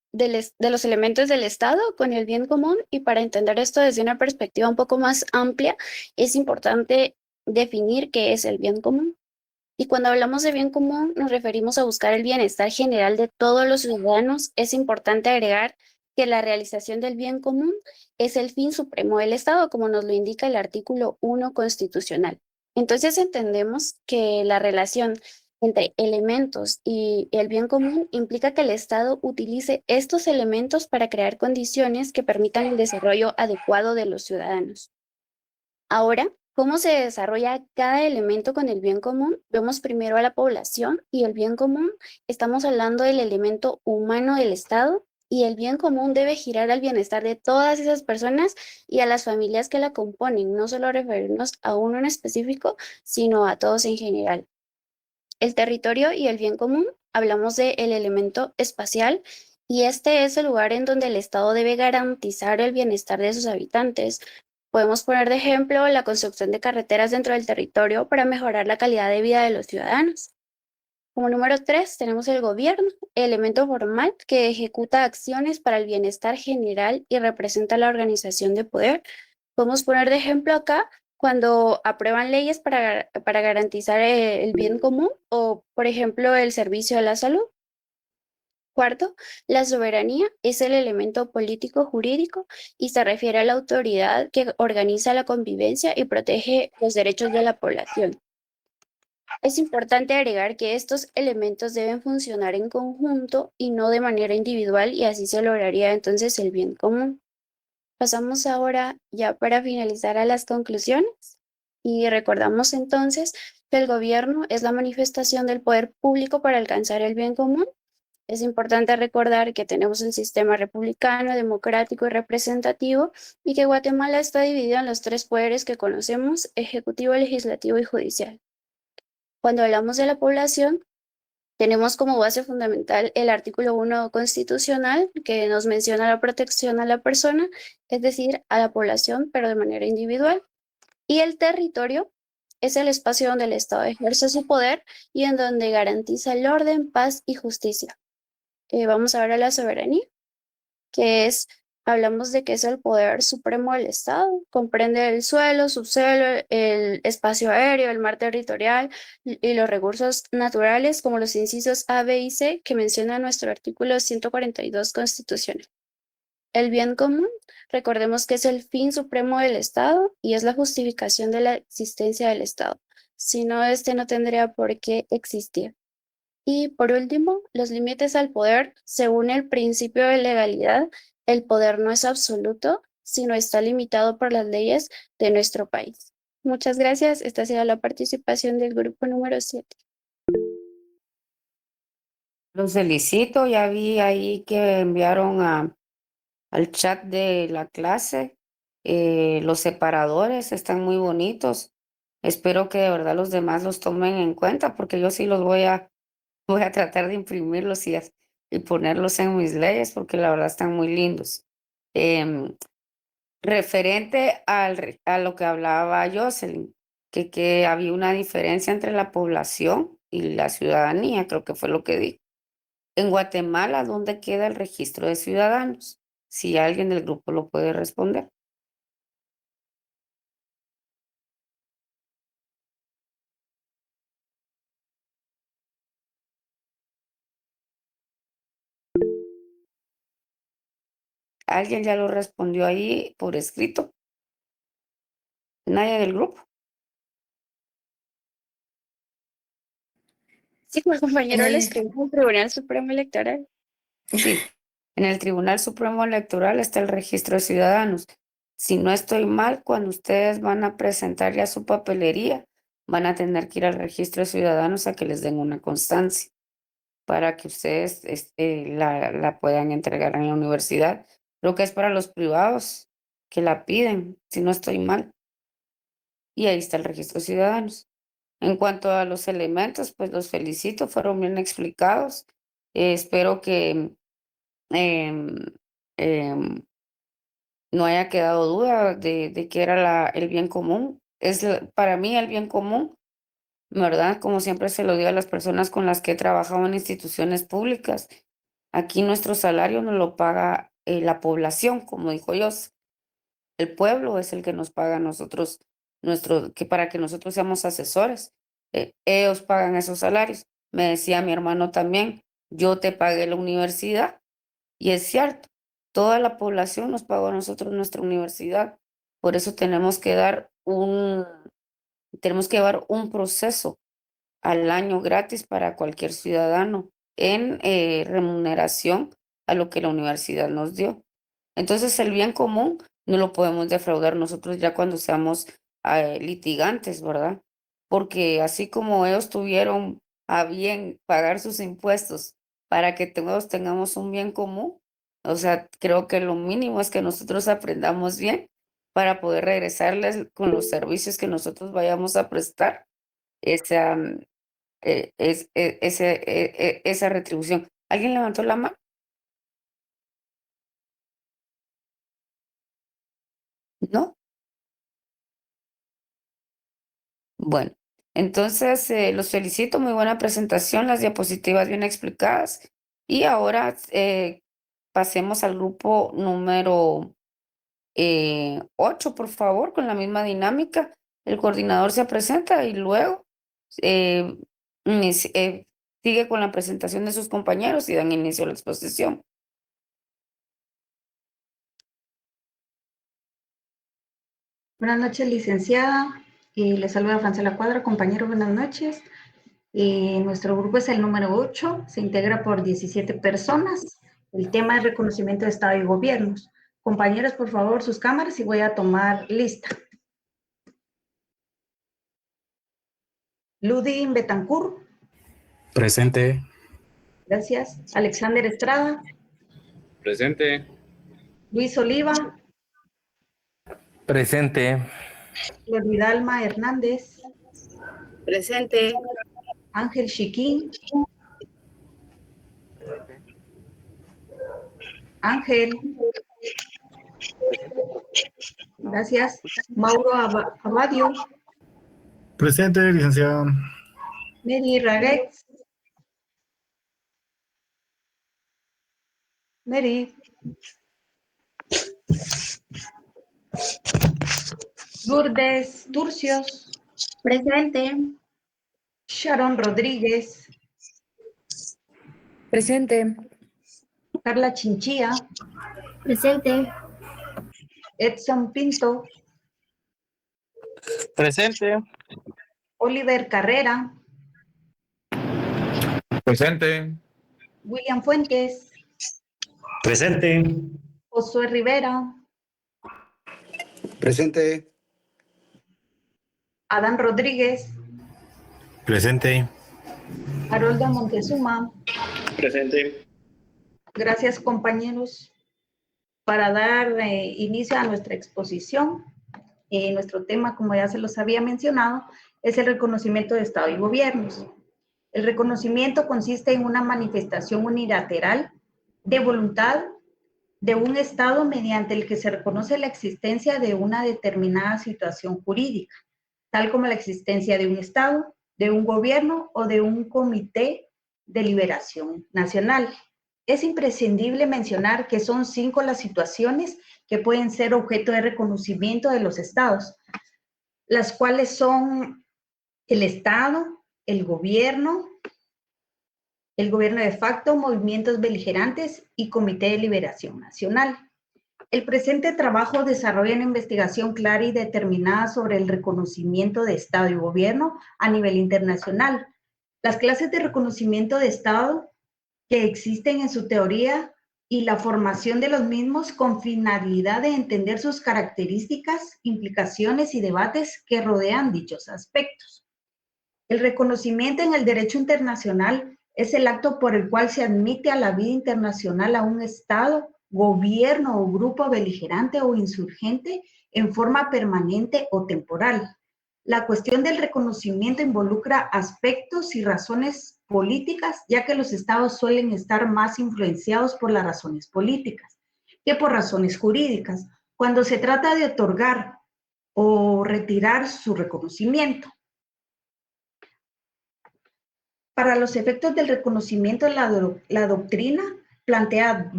los elementos del Estado con el bien común, y para entender esto desde una perspectiva un poco más amplia, es importante definir qué es el bien común. Y cuando hablamos de bien común, nos referimos a buscar el bienestar general de todos los ciudadanos. Es importante agregar que la realización del bien común es el fin supremo del Estado, como nos lo indica el artículo 1 constitucional. Entonces entendemos que la relación entre elementos y el bien común implica que el Estado utilice estos elementos para crear condiciones que permitan el desarrollo adecuado de los ciudadanos. Ahora, ¿cómo se desarrolla cada elemento con el bien común? Vemos primero a la población y el bien común. Estamos hablando del elemento humano del Estado, y el bien común debe girar al bienestar de todas esas personas y a las familias que la componen, no solo referirnos a uno en específico, sino a todos en general. El territorio y el bien común, hablamos del elemento espacial, y este es el lugar en donde el Estado debe garantizar el bienestar de sus habitantes. Podemos poner de ejemplo la construcción de carreteras dentro del territorio para mejorar la calidad de vida de los ciudadanos. Como número 3 tenemos el gobierno, elemento formal que ejecuta acciones para el bienestar general y representa la organización de poder. Podemos poner de ejemplo acá cuando aprueban leyes para garantizar el bien común, o por ejemplo el servicio de la salud. Cuarto, la soberanía es el elemento político jurídico y se refiere a la autoridad que organiza la convivencia y protege los derechos de la población. Es importante agregar que estos elementos deben funcionar en conjunto y no de manera individual, y así se lograría entonces el bien común. Pasamos ahora ya para finalizar a las conclusiones, y recordamos entonces que el gobierno es la manifestación del poder público para alcanzar el bien común. Es importante recordar que tenemos un sistema republicano, democrático y representativo, y que Guatemala está dividido en los tres poderes que conocemos: ejecutivo, legislativo y judicial. Cuando hablamos de la población, tenemos como base fundamental el artículo 1 constitucional, que nos menciona la protección a la persona, es decir, a la población, pero de manera individual. Y el territorio es el espacio donde el Estado ejerce su poder y en donde garantiza el orden, paz y justicia. Vamos ahora a la soberanía, que es hablamos de que es el poder supremo del Estado. Comprende el suelo, subsuelo, el espacio aéreo, el mar territorial y los recursos naturales, como los incisos A, B y C que menciona nuestro artículo 142 constitucional. El bien común, recordemos que es el fin supremo del Estado y es la justificación de la existencia del Estado. Si no, este no tendría por qué existir. Y por último, los límites al poder. Según el principio de legalidad, el poder no es absoluto, sino está limitado por las leyes de nuestro país. Muchas gracias. Esta ha sido la participación del grupo número 7. Los felicito, ya vi ahí que enviaron al chat de la clase los separadores, están muy bonitos. Espero que de verdad los demás los tomen en cuenta porque yo sí los voy a tratar de imprimirlos y ponerlos en mis leyes porque la verdad están muy lindos. Referente a lo que hablaba Jocelyn, que había una diferencia entre la población y la ciudadanía, creo que fue lo que dijo. En Guatemala, ¿dónde queda el registro de ciudadanos? Si alguien del grupo lo puede responder. ¿Alguien ya lo respondió ahí por escrito? ¿Nadie del grupo? Sí, mi compañero le escribió al Tribunal Supremo Electoral. Sí, en el Tribunal Supremo Electoral está el registro de ciudadanos. Si no estoy mal, cuando ustedes van a presentar ya su papelería, van a tener que ir al registro de ciudadanos a que les den una constancia para que ustedes la puedan entregar en la universidad. Creo que es para los privados que la piden, si no estoy mal. Y ahí está el registro de ciudadanos. En cuanto a los elementos, pues los felicito, fueron bien explicados. Espero que em, em, no haya quedado duda de qué era el bien común. Para mí el bien común, ¿verdad? Como siempre se lo digo a las personas con las que he trabajado en instituciones públicas, aquí nuestro salario nos lo paga la población, como dijo yo. El pueblo es el que nos paga a nosotros, para que nosotros seamos asesores. Ellos pagan esos salarios. Me decía mi hermano también, yo te pagué la universidad. Y es cierto, toda la población nos pagó a nosotros nuestra universidad. Por eso tenemos que llevar un proceso al año gratis para cualquier ciudadano en remuneración a lo que la universidad nos dio. Entonces el bien común no lo podemos defraudar nosotros ya cuando seamos litigantes, ¿verdad? Porque así como ellos tuvieron a bien pagar sus impuestos para que todos tengamos un bien común, o sea, creo que lo mínimo es que nosotros aprendamos bien para poder regresarles con los servicios que nosotros vayamos a prestar esa, esa retribución. ¿Alguien levantó la mano? ¿No? Bueno, entonces los felicito, muy buena presentación, las diapositivas bien explicadas. Y ahora pasemos al grupo número 8, por favor, con la misma dinámica. El coordinador se presenta y luego eh, sigue con la presentación de sus compañeros y dan inicio a la exposición. Buenas noches, licenciada. Le saluda Francela Cuadra. Compañeros, buenas noches. Nuestro grupo es el número 8, se integra por 17 personas. El tema es reconocimiento de Estado y gobiernos. Compañeros, por favor, sus cámaras y voy a tomar lista. Ludin Betancourt. Presente. Gracias. Alexander Estrada. Presente. Luis Oliva. Presente. Floridalma Hernández. Presente. Ángel Chiquín. Ángel. Gracias. Mauro Abadio. Presente, licenciada. Mary Raguex. Mary. Lourdes Turcios. Presente. Sharon Rodríguez. Presente. Carla Chinchilla. Presente. Edson Pinto. Presente. Oliver Carrera. Presente. William Fuentes. Presente. Josué Rivera. Presente. Adán Rodríguez. Presente. Haroldo Montezuma. Presente. Gracias, compañeros. Para dar inicio a nuestra exposición, nuestro tema, como ya se los había mencionado, es el reconocimiento de Estado y gobiernos. El reconocimiento consiste en una manifestación unilateral de voluntad de un Estado mediante el que se reconoce la existencia de una determinada situación jurídica, tal como la existencia de un Estado, de un gobierno o de un comité de liberación nacional. Es imprescindible mencionar que son 5 las situaciones que pueden ser objeto de reconocimiento de los estados, las cuales son el Estado, el gobierno de facto, movimientos beligerantes y Comité de Liberación Nacional. El presente trabajo desarrolla una investigación clara y determinada sobre el reconocimiento de Estado y gobierno a nivel internacional. Las clases de reconocimiento de Estado que existen en su teoría y la formación de los mismos con finalidad de entender sus características, implicaciones y debates que rodean dichos aspectos. El reconocimiento en el derecho internacional es el acto por el cual se admite a la vida internacional a un Estado, gobierno o grupo beligerante o insurgente en forma permanente o temporal. La cuestión del reconocimiento involucra aspectos y razones políticas, ya que los estados suelen estar más influenciados por las razones políticas que por razones jurídicas, cuando se trata de otorgar o retirar su reconocimiento. Para los efectos del reconocimiento, la doctrina plantea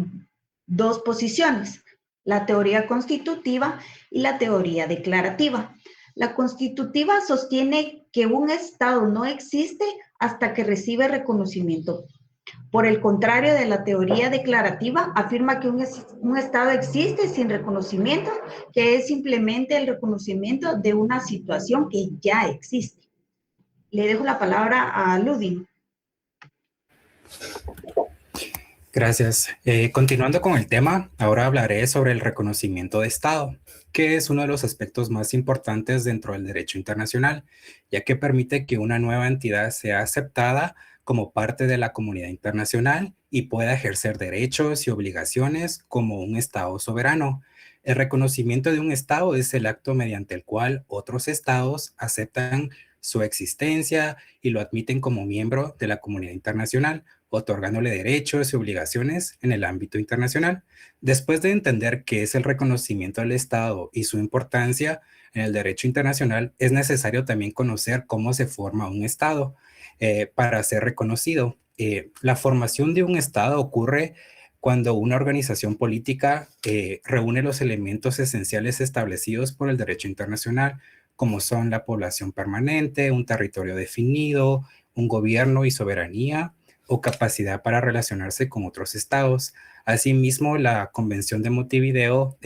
2 posiciones, la teoría constitutiva y la teoría declarativa. La constitutiva sostiene que un Estado no existe hasta que recibe reconocimiento. Por el contrario de la teoría declarativa, afirma que un Estado existe sin reconocimiento, que es simplemente el reconocimiento de una situación que ya existe. Le dejo la palabra a Ludin. Gracias. Continuando con el tema, ahora hablaré sobre el reconocimiento de Estado, que es uno de los aspectos más importantes dentro del derecho internacional, ya que permite que una nueva entidad sea aceptada como parte de la comunidad internacional y pueda ejercer derechos y obligaciones como un Estado soberano. El reconocimiento de un Estado es el acto mediante el cual otros Estados aceptan su existencia y lo admiten como miembro de la comunidad internacional, otorgándole derechos y obligaciones en el ámbito internacional. Después de entender qué es el reconocimiento del Estado y su importancia en el derecho internacional, es necesario también conocer cómo se forma un Estado para ser reconocido. La formación de un Estado ocurre cuando una organización política reúne los elementos esenciales establecidos por el derecho internacional, como son la población permanente, un territorio definido, un gobierno y soberanía, o capacidad para relacionarse con otros estados. Asimismo, la Convención de Montevideo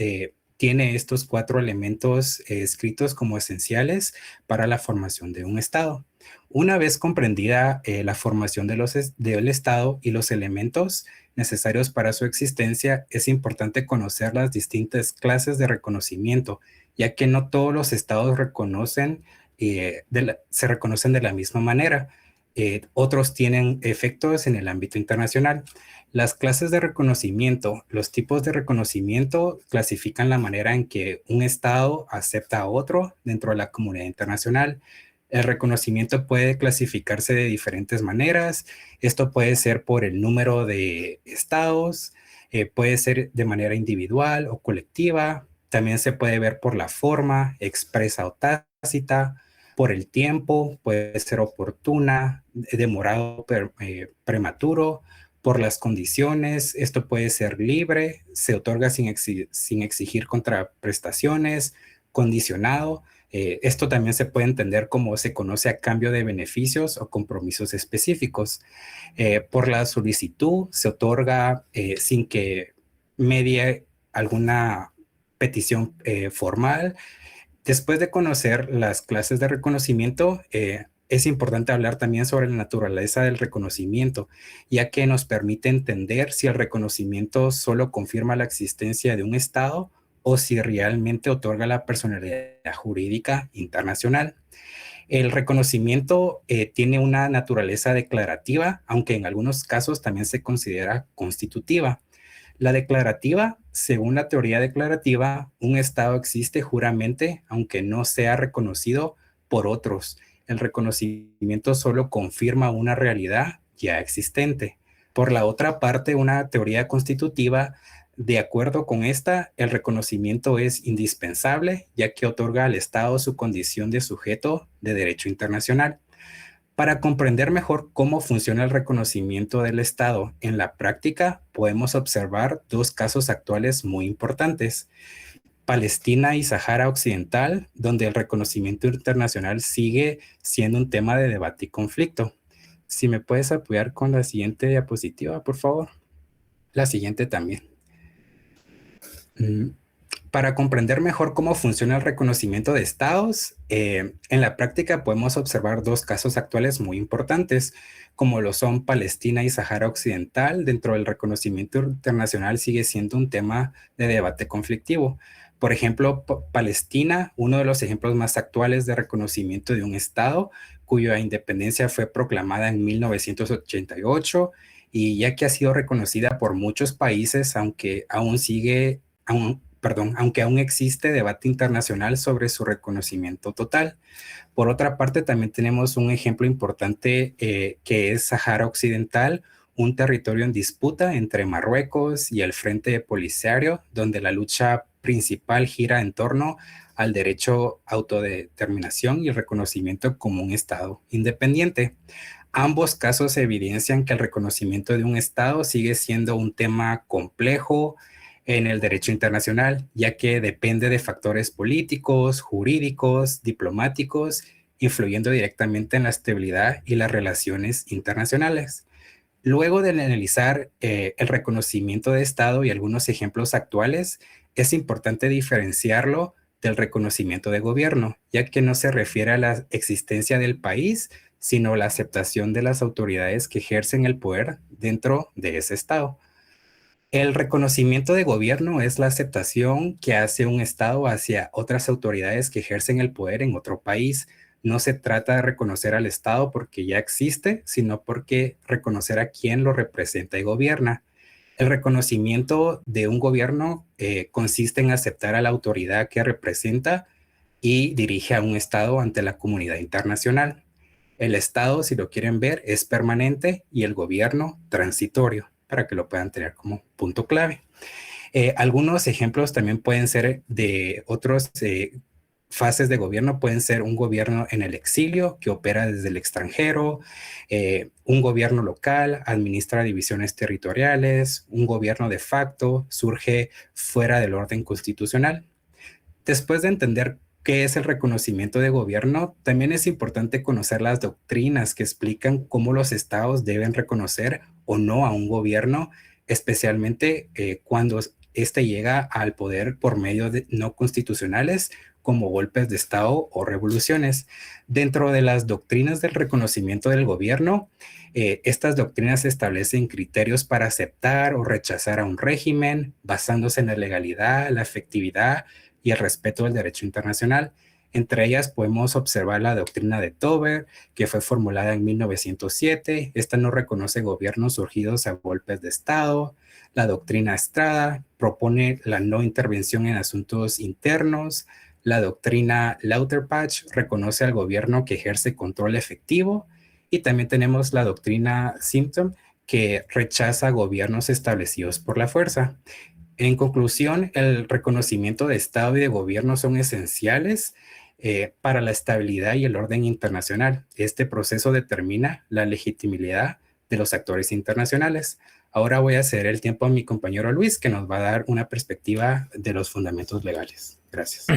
tiene estos 4 elementos escritos como esenciales para la formación de un estado. Una vez comprendida la formación del estado y los elementos necesarios para su existencia, es importante conocer las distintas clases de reconocimiento, ya que no todos los estados se reconocen de la misma manera. Otros tienen efectos en el ámbito internacional. Las clases de reconocimiento, los tipos de reconocimiento clasifican la manera en que un Estado acepta a otro dentro de la comunidad internacional. El reconocimiento puede clasificarse de diferentes maneras. Esto puede ser por el número de estados, puede ser de manera individual o colectiva. También se puede ver por la forma, expresa o tácita, por el tiempo, puede ser oportuna, demorado, prematuro, por las condiciones. Esto puede ser libre, se otorga sin exigir contraprestaciones, condicionado. Esto también se puede entender como se conoce a cambio de beneficios o compromisos específicos. Por la solicitud se otorga sin que medie alguna petición formal. Después de conocer las clases de reconocimiento, es importante hablar también sobre la naturaleza del reconocimiento, ya que nos permite entender si el reconocimiento solo confirma la existencia de un Estado o si realmente otorga la personalidad jurídica internacional. El reconocimiento tiene una naturaleza declarativa, aunque en algunos casos también se considera constitutiva. La declarativa, según la teoría declarativa, un Estado existe juramente, aunque no sea reconocido por otros. El reconocimiento solo confirma una realidad ya existente. Por la otra parte, una teoría constitutiva, de acuerdo con esta, el reconocimiento es indispensable, ya que otorga al Estado su condición de sujeto de derecho internacional. Para comprender mejor cómo funciona el reconocimiento del Estado en la práctica, podemos observar dos casos actuales muy importantes: Palestina y Sahara Occidental, donde el reconocimiento internacional sigue siendo un tema de debate y conflicto. Si me puedes apoyar con la siguiente diapositiva, por favor. La siguiente también. Para comprender mejor cómo funciona el reconocimiento de estados, en la práctica podemos observar dos casos actuales muy importantes, como lo son Palestina y Sahara Occidental. Dentro del reconocimiento internacional sigue siendo un tema de debate conflictivo. Por ejemplo, Palestina, uno de los ejemplos más actuales de reconocimiento de un estado, cuya independencia fue proclamada en 1988, y ya que ha sido reconocida por muchos países, aunque aún existe debate internacional sobre su reconocimiento total. Por otra parte, también tenemos un ejemplo importante que es Sahara Occidental, un territorio en disputa entre Marruecos y el Frente Polisario, donde la lucha principal gira en torno al derecho a autodeterminación y el reconocimiento como un Estado independiente. Ambos casos evidencian que el reconocimiento de un Estado sigue siendo un tema complejo en el derecho internacional, ya que depende de factores políticos, jurídicos, diplomáticos, influyendo directamente en la estabilidad y las relaciones internacionales. Luego de analizar el reconocimiento de Estado y algunos ejemplos actuales, es importante diferenciarlo del reconocimiento de gobierno, ya que no se refiere a la existencia del país, sino la aceptación de las autoridades que ejercen el poder dentro de ese Estado. El reconocimiento de gobierno es la aceptación que hace un Estado hacia otras autoridades que ejercen el poder en otro país. No se trata de reconocer al Estado porque ya existe, sino porque reconocer a quien lo representa y gobierna. El reconocimiento de un gobierno consiste en aceptar a la autoridad que representa y dirige a un Estado ante la comunidad internacional. El Estado, si lo quieren ver, es permanente y el gobierno transitorio, para que lo puedan tener como punto clave. Algunos ejemplos también pueden ser de otros fases de gobierno. Pueden ser un gobierno en el exilio que opera desde el extranjero, un gobierno local administra divisiones territoriales, un gobierno de facto surge fuera del orden constitucional. Después de entender qué es el reconocimiento de gobierno, también es importante conocer las doctrinas que explican cómo los estados deben reconocer o no a un gobierno, especialmente cuando éste llega al poder por medio de no constitucionales como golpes de estado o revoluciones. Dentro de las doctrinas del reconocimiento del gobierno, estas doctrinas establecen criterios para aceptar o rechazar a un régimen basándose en la legalidad, la efectividad y el respeto del derecho internacional. Entre ellas podemos observar la doctrina de Tauber, que fue formulada en 1907. Esta no reconoce gobiernos surgidos a golpes de Estado. La doctrina Estrada propone la no intervención en asuntos internos. La doctrina Lauterpacht reconoce al gobierno que ejerce control efectivo. Y también tenemos la doctrina Simpson, que rechaza gobiernos establecidos por la fuerza. En conclusión, el reconocimiento de Estado y de gobierno son esenciales para la estabilidad y el orden internacional. Este proceso determina la legitimidad de los actores internacionales. Ahora voy a ceder el tiempo a mi compañero Luis, que nos va a dar una perspectiva de los fundamentos legales. Gracias.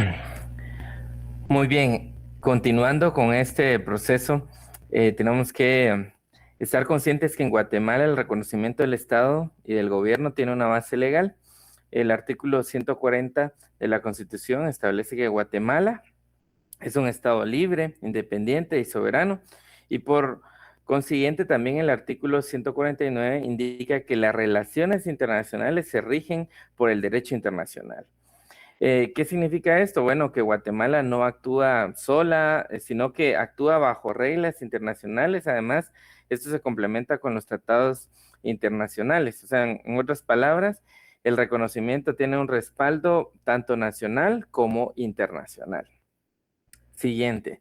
Muy bien, continuando con este proceso, tenemos que estar conscientes que en Guatemala el reconocimiento del Estado y del gobierno tiene una base legal. El artículo 140 de la Constitución establece que Guatemala es un Estado libre, independiente y soberano, y por consiguiente también el artículo 149 indica que las relaciones internacionales se rigen por el derecho internacional. ¿Qué significa esto? Bueno, que Guatemala no actúa sola, sino que actúa bajo reglas internacionales. Además, esto se complementa con los tratados internacionales. O sea, en otras palabras, el reconocimiento tiene un respaldo tanto nacional como internacional. Siguiente.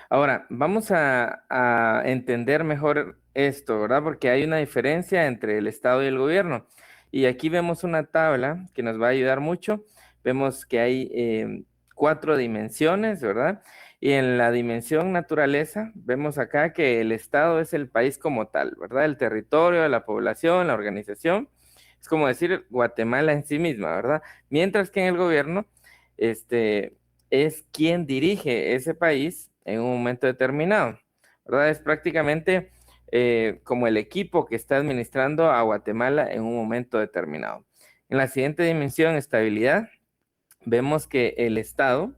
Ahora, vamos a entender mejor esto, ¿verdad? Porque hay una diferencia entre el Estado y el gobierno. Y aquí vemos una tabla que nos va a ayudar mucho. Vemos que hay 4 dimensiones, ¿verdad? Y en la dimensión naturaleza, vemos acá que el Estado es el país como tal, ¿verdad? El territorio, la población, la organización. Es como decir Guatemala en sí misma, ¿verdad? Mientras que en el gobierno, es quien dirige ese país en un momento determinado, ¿verdad? Es prácticamente como el equipo que está administrando a Guatemala en un momento determinado. En la siguiente dimensión, estabilidad, vemos que el Estado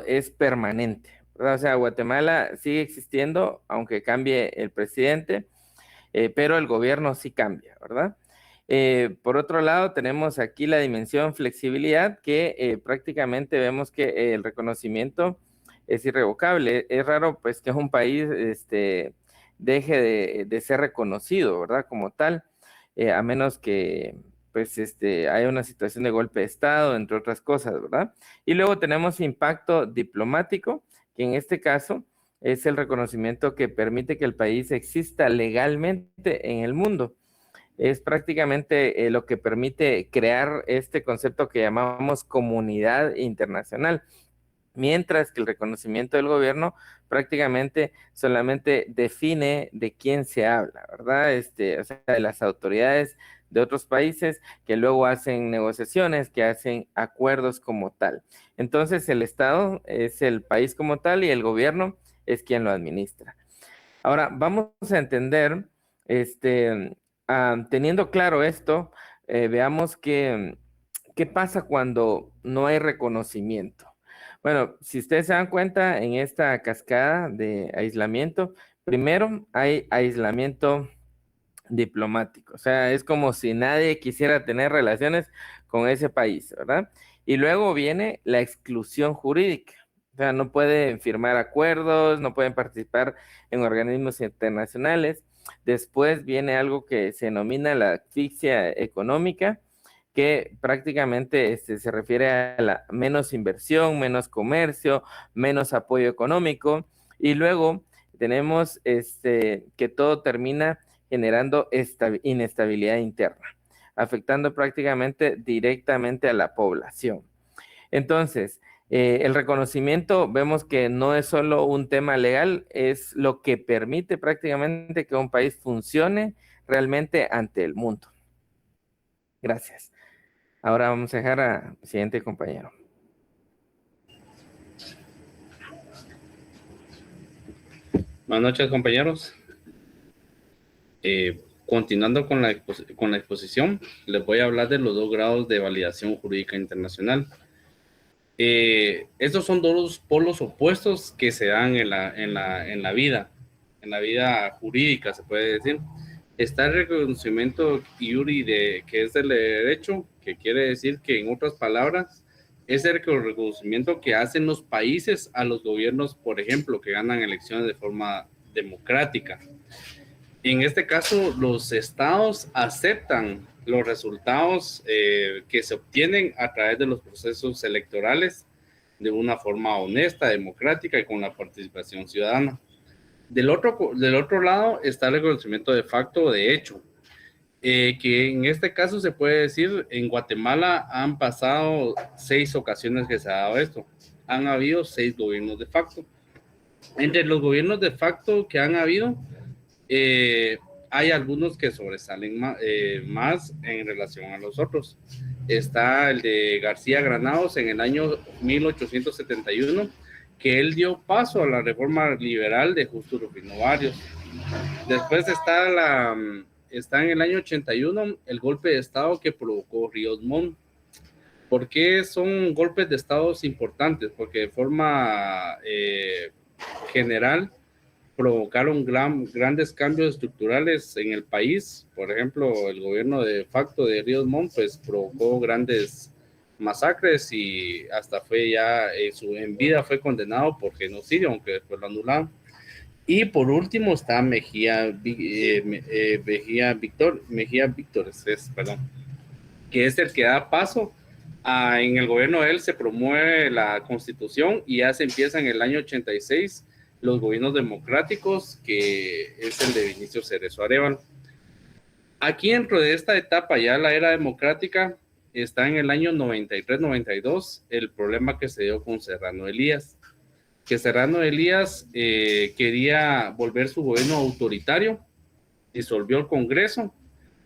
es permanente, ¿verdad? O sea, Guatemala sigue existiendo, aunque cambie el presidente, pero el gobierno sí cambia, ¿verdad? Por otro lado, tenemos aquí la dimensión flexibilidad, que prácticamente vemos que el reconocimiento es irrevocable. Es raro, pues, que un país deje de ser reconocido, ¿verdad? Como tal, a menos que pues haya una situación de golpe de Estado, entre otras cosas, ¿verdad? Y luego tenemos impacto diplomático, que en este caso es el reconocimiento que permite que el país exista legalmente en el mundo. Es prácticamente lo que permite crear este concepto que llamamos comunidad internacional, mientras que el reconocimiento del gobierno prácticamente solamente define de quién se habla, ¿verdad? O sea, de las autoridades de otros países que luego hacen negociaciones, que hacen acuerdos como tal. Entonces, el Estado es el país como tal y el gobierno es quien lo administra. Ahora, vamos a entender, teniendo claro esto, veamos qué pasa cuando no hay reconocimiento. Bueno, si ustedes se dan cuenta en esta cascada de aislamiento, primero hay aislamiento diplomático, o sea, es como si nadie quisiera tener relaciones con ese país, ¿verdad? Y luego viene la exclusión jurídica, o sea, no pueden firmar acuerdos, no pueden participar en organismos internacionales. Después viene algo que se denomina la asfixia económica, que prácticamente se refiere a la menos inversión, menos comercio, menos apoyo económico, y luego tenemos que todo termina generando inestabilidad interna, afectando prácticamente directamente a la población. Entonces, el reconocimiento vemos que no es solo un tema legal, es lo que permite prácticamente que un país funcione realmente ante el mundo. Gracias. Ahora vamos a dejar al siguiente compañero. Buenas noches, compañeros. Continuando con la exposición, les voy a hablar de los 2 grados de validación jurídica internacional. Estos son 2 polos opuestos que se dan en la vida jurídica, se puede decir. Está el reconocimiento iuri que es del derecho, que quiere decir que, en otras palabras, es el reconocimiento que hacen los países a los gobiernos, por ejemplo, que ganan elecciones de forma democrática. En este caso, los estados aceptan los resultados que se obtienen a través de los procesos electorales de una forma honesta, democrática y con la participación ciudadana. Del otro lado está el reconocimiento de facto o de hecho, que en este caso se puede decir, en Guatemala han pasado 6 ocasiones que se ha dado esto. Han habido 6 gobiernos de facto. Entre los gobiernos de facto que han habido, hay algunos que sobresalen más en relación a los otros. Está el de García Granados en el año 1871, que él dio paso a la reforma liberal de Justo Rufino Barrios. Después está en el año 81 el golpe de Estado que provocó Ríos Montt. ¿Por qué son golpes de Estado importantes? Porque de forma general provocaron grandes cambios estructurales en el país. Por ejemplo, el gobierno de facto de Ríos Montt pues provocó grandes masacres y hasta fue ya en vida fue condenado por genocidio, aunque después lo anularon. Y por último está Mejía Víctores, que es el que da paso en el gobierno de él. Se promueve la Constitución y ya se empieza en el año 86 los gobiernos democráticos, que es el de Vinicio Cerezo Arévalo. Aquí dentro de esta etapa, ya la era democrática, está en el año 93-92 el problema que se dio con Serrano Elías, que Serrano Elías quería volver su gobierno autoritario, disolvió el Congreso,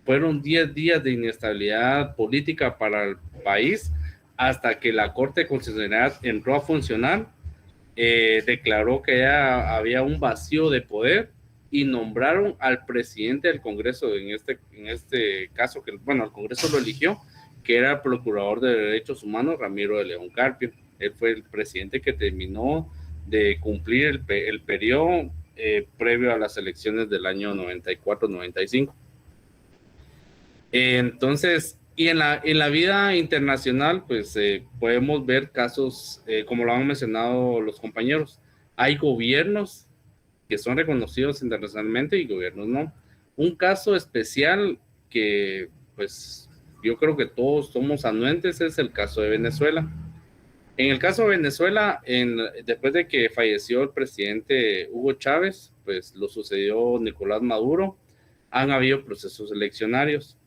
fueron 10 días de inestabilidad política para el país, hasta que la Corte Constitucional entró a funcionar, declaró que ya había un vacío de poder y nombraron al presidente del Congreso, en este caso, que bueno, el Congreso lo eligió, que era el Procurador de Derechos Humanos, Ramiro de León Carpio. Él fue el presidente que terminó de cumplir el periodo previo a las elecciones del año 94-95. Entonces, y en la vida internacional, pues podemos ver casos, como lo han mencionado los compañeros. Hay gobiernos que son reconocidos internacionalmente y gobiernos no. Un caso especial que, pues, yo creo que todos somos anuentes es el caso de Venezuela. En el caso de Venezuela, después de que falleció el presidente Hugo Chávez, pues lo sucedió Nicolás Maduro. Han habido procesos eleccionarios.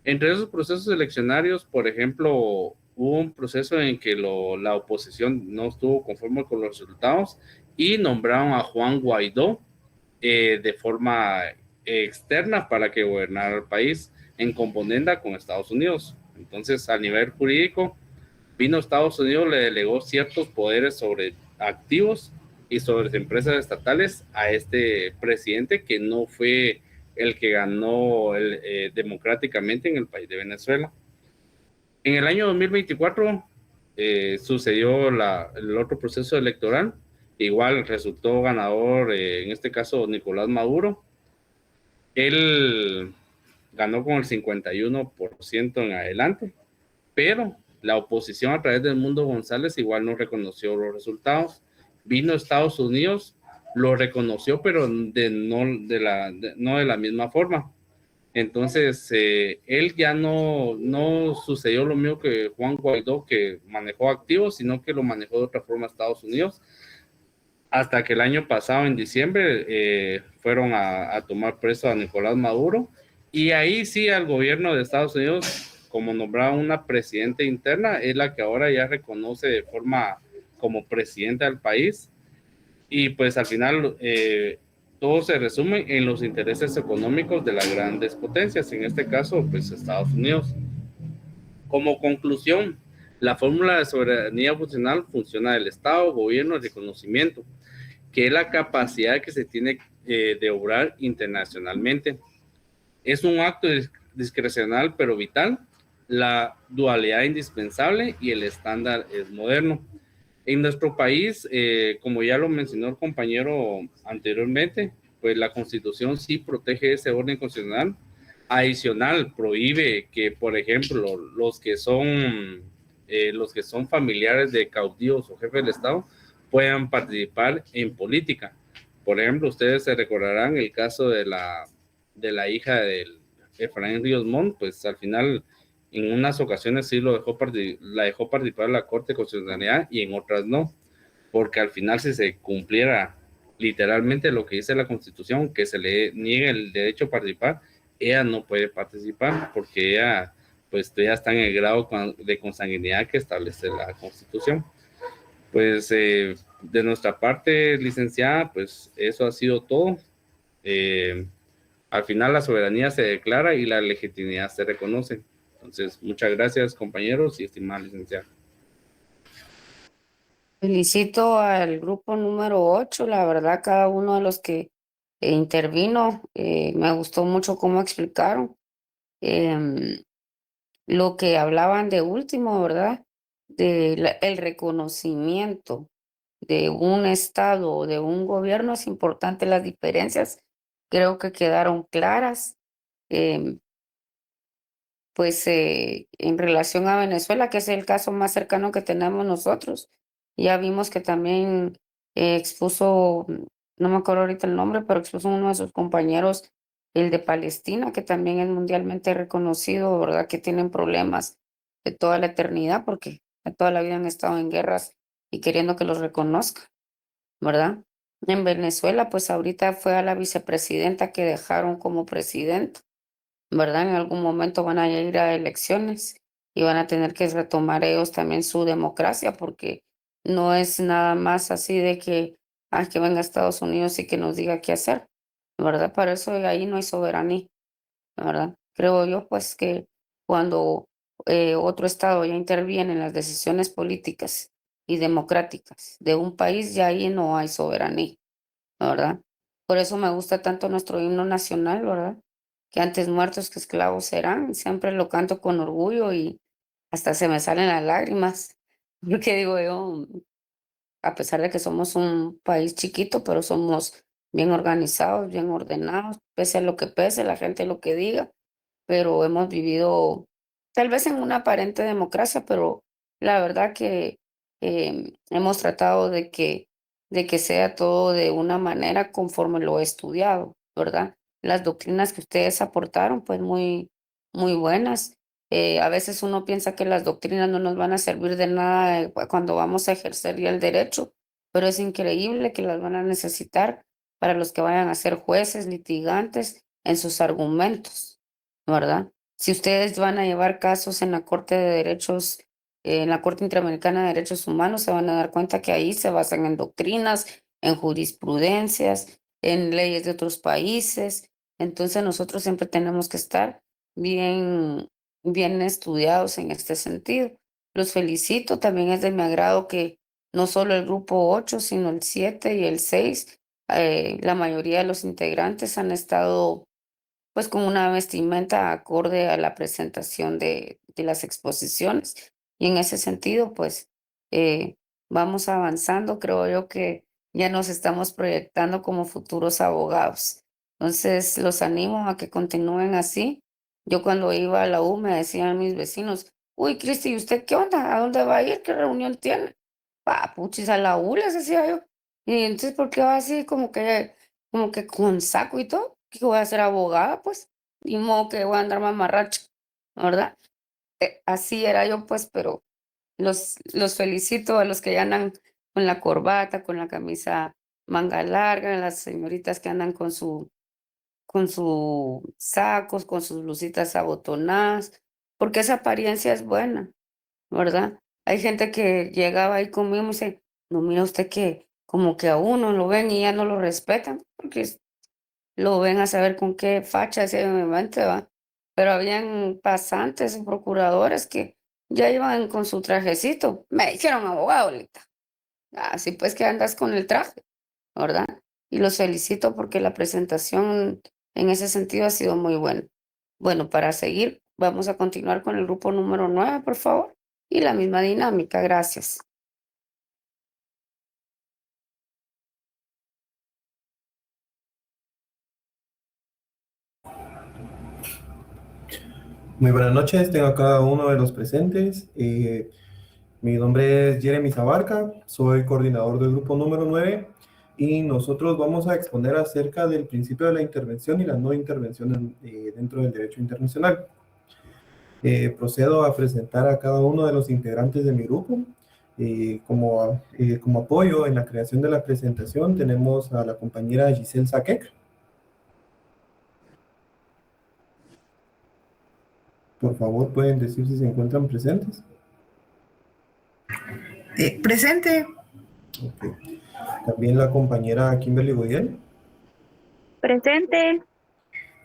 Entre esos procesos eleccionarios, por ejemplo, hubo un proceso en que la oposición no estuvo conforme con los resultados y nombraron a Juan Guaidó de forma externa para que gobernara el país en componenda con Estados Unidos. Entonces, a nivel jurídico, vino Estados Unidos, le delegó ciertos poderes sobre activos y sobre empresas estatales a este presidente que no fue el que ganó democráticamente en el país de Venezuela. En el año 2024 sucedió el otro proceso electoral. Igual resultó ganador, en este caso, Nicolás Maduro. Él ganó con el 51% en adelante, pero la oposición a través del Mundo González igual no reconoció los resultados. Vino a Estados Unidos, lo reconoció, pero no de la misma forma. Entonces, él ya no sucedió lo mismo que Juan Guaidó, que manejó activos, sino que lo manejó de otra forma a Estados Unidos. Hasta que el año pasado, en diciembre, fueron a tomar preso a Nicolás Maduro. Y ahí sí, al gobierno de Estados Unidos, como nombraron una presidenta interna, es la que ahora ya reconoce de forma como presidenta del país. Y pues al final todo se resume en los intereses económicos de las grandes potencias, en este caso pues Estados Unidos. Como conclusión, la fórmula de soberanía funcional funciona del Estado, gobierno y reconocimiento, que es la capacidad que se tiene de obrar internacionalmente. Es un acto discrecional pero vital, la dualidad indispensable y el estándar es moderno. En nuestro país, como ya lo mencionó el compañero anteriormente, pues la Constitución sí protege ese orden constitucional. Adicional, prohíbe que, por ejemplo, los que son familiares de cautivos o jefes del Estado puedan participar en política. Por ejemplo, ustedes se recordarán el caso de la hija de Efraín Ríos Montt, pues al final en unas ocasiones sí la dejó participar en la Corte de Constitucionalidad y en otras no, porque al final si se cumpliera literalmente lo que dice la Constitución, que se le niegue el derecho a participar, ella no puede participar porque ella pues ya está en el grado de consanguinidad que establece la Constitución. Pues de nuestra parte, licenciada, pues eso ha sido todo. al final la soberanía se declara y la legitimidad se reconoce. Entonces, muchas gracias, compañeros y estimada licenciada. Felicito al grupo número 8, la verdad, cada uno de los que intervino, me gustó mucho cómo explicaron lo que hablaban de último, ¿verdad? El reconocimiento de un estado o de un gobierno es importante, las diferencias creo que quedaron claras. em, pues en relación a Venezuela, que es el caso más cercano que tenemos nosotros. Ya vimos que también expuso, no me acuerdo ahorita el nombre, pero expuso uno de sus compañeros, el de Palestina, que también es mundialmente reconocido, ¿verdad? Que tienen problemas de toda la eternidad porque toda la vida han estado en guerras y queriendo que los reconozcan, ¿verdad? En Venezuela, pues ahorita fue a la vicepresidenta que dejaron como presidenta, ¿verdad? En algún momento van a ir a elecciones y van a tener que retomar ellos también su democracia, porque no es nada más así de que venga a Estados Unidos y que nos diga qué hacer, ¿verdad? Para eso ahí no hay soberanía, ¿verdad? Creo yo, pues, que cuando otro estado ya interviene en las decisiones políticas y democráticas de un país, ya ahí no hay soberanía, ¿verdad? Por eso me gusta tanto nuestro himno nacional, ¿verdad? Que antes muertos que esclavos serán, siempre lo canto con orgullo y hasta se me salen las lágrimas, porque digo yo, a pesar de que somos un país chiquito, pero somos bien organizados, bien ordenados, pese a lo que pese, la gente lo que diga, pero hemos vivido tal vez en una aparente democracia, pero la verdad que hemos tratado de que sea todo de una manera conforme lo he estudiado, ¿verdad? Las doctrinas que ustedes aportaron, pues muy, muy buenas. A veces uno piensa que las doctrinas no nos van a servir de nada cuando vamos a ejercer ya el derecho, pero es increíble que las van a necesitar para los que vayan a ser jueces, litigantes en sus argumentos, ¿verdad? Si ustedes van a llevar casos en la Corte de Derechos, en la Corte Interamericana de Derechos Humanos, se van a dar cuenta que ahí se basan en doctrinas, en jurisprudencias, en leyes de otros países. Entonces nosotros siempre tenemos que estar bien, bien estudiados en este sentido. Los felicito, también es de mi agrado que no solo el grupo 8, sino el 7 y el 6, la mayoría de los integrantes han estado pues con una vestimenta acorde a la presentación de las exposiciones. Y en ese sentido, pues vamos avanzando. Creo yo que ya nos estamos proyectando como futuros abogados. Entonces, los animo a que continúen así. Yo cuando iba a la U me decían mis vecinos, uy, Cristi, ¿y usted qué onda? ¿A dónde va a ir? ¿Qué reunión tiene? Puchis, a la U, les decía yo. Y entonces, ¿por qué va así como que con saco y todo? Que voy a ser abogada, pues, ni modo que voy a andar mamarracha, ¿verdad? Así era yo, pues, pero los felicito a los que ya andan con la corbata, con la camisa manga larga, las señoritas que andan con sus sacos, con sus blusitas abotonadas, porque esa apariencia es buena, ¿verdad? Hay gente que llegaba ahí conmigo y me dice, no, mira usted que como que a uno lo ven y ya no lo respetan, porque lo ven a saber con qué facha se mente va. Pero habían pasantes o procuradores que ya iban con su trajecito. Me dijeron abogado, ahorita. Así pues que andas con el traje, ¿verdad? Y los felicito porque la presentación en ese sentido ha sido muy buena. Bueno, para seguir, vamos a continuar con el grupo número 9, por favor. Y la misma dinámica, gracias. Muy buenas noches, tengo a cada uno de los presentes. Mi nombre es Jeremy Zabarca, soy coordinador del grupo número 9 y nosotros vamos a exponer acerca del principio de la intervención y la no intervención dentro del derecho internacional. Procedo a presentar a cada uno de los integrantes de mi grupo. Como apoyo en la creación de la presentación tenemos a la compañera Giselle Saquec. Por favor, pueden decir si se encuentran presentes. Presente. Okay. También la compañera Kimberly Goyel. Presente.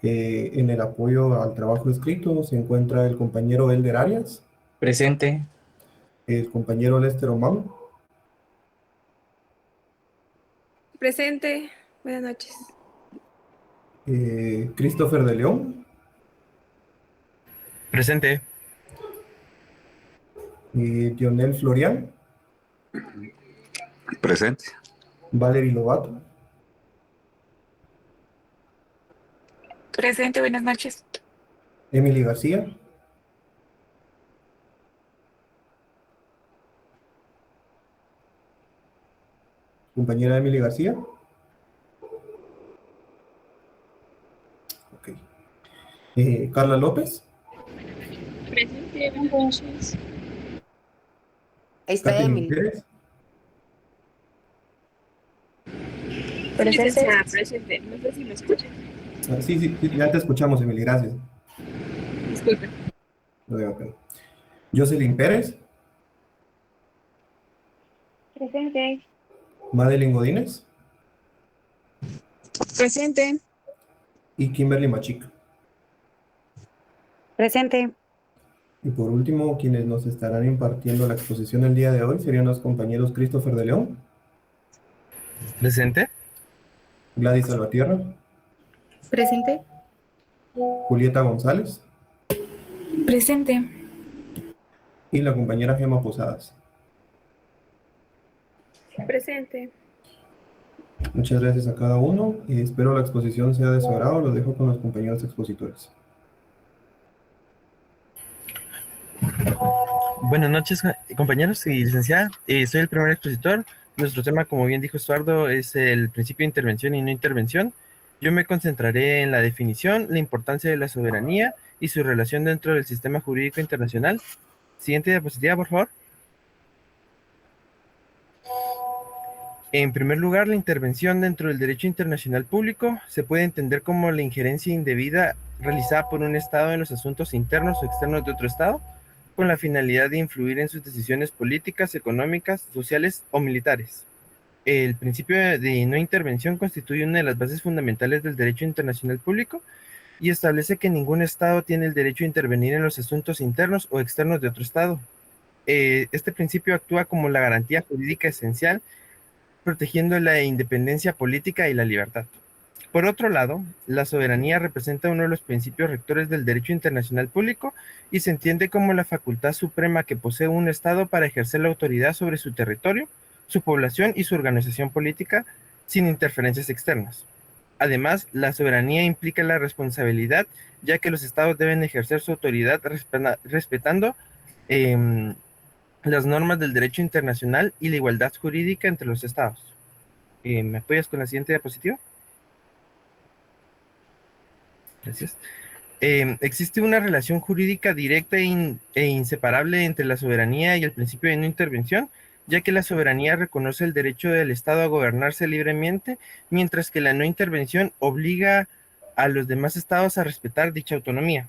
En el apoyo al trabajo escrito se encuentra el compañero Elder Arias. Presente. El compañero Lester Omán. Presente. Buenas noches. Christopher de León. Presente. Dionel Florian. Presente. Valerie Lobato. Presente, buenas noches. Emily García. Compañera Emily García. Ok. Carla López. Presente, buenas noches. Ahí está Catherine Emily. Pérez. Presente. Presente. No sé si me escuchan. Sí, ya te escuchamos, Emily, gracias. Disculpen. Ok. Jocelyn Pérez. Presente. Madeline Godínez. Presente. Y Kimberly Machica. Presente. Y por último, quienes nos estarán impartiendo la exposición el día de hoy serían los compañeros Christopher de León. Presente. Gladys Salvatierra. Presente. Julieta González. Presente. Y la compañera Gema Posadas. Presente. Muchas gracias a cada uno y espero la exposición sea de su agrado. Los dejo con los compañeros expositores. Buenas noches, compañeros y licenciada. Soy el primer expositor. Nuestro tema, como bien dijo Estuardo, es el principio de intervención y no intervención. Yo me concentraré en la definición, la importancia de la soberanía y su relación dentro del sistema jurídico internacional. Siguiente diapositiva, por favor. En primer lugar, la intervención dentro del derecho internacional público se puede entender como la injerencia indebida realizada por un Estado en los asuntos internos o externos de otro Estado, con la finalidad de influir en sus decisiones políticas, económicas, sociales o militares. El principio de no intervención constituye una de las bases fundamentales del derecho internacional público y establece que ningún Estado tiene el derecho a intervenir en los asuntos internos o externos de otro Estado. Este principio actúa como la garantía jurídica esencial, protegiendo la independencia política y la libertad. Por otro lado, la soberanía representa uno de los principios rectores del derecho internacional público y se entiende como la facultad suprema que posee un Estado para ejercer la autoridad sobre su territorio, su población y su organización política sin interferencias externas. Además, la soberanía implica la responsabilidad, ya que los Estados deben ejercer su autoridad respetando las normas del derecho internacional y la igualdad jurídica entre los Estados. ¿Me apoyas con la siguiente diapositiva? Gracias. Existe una relación jurídica directa e inseparable entre la soberanía y el principio de no intervención, ya que la soberanía reconoce el derecho del Estado a gobernarse libremente, mientras que la no intervención obliga a los demás Estados a respetar dicha autonomía.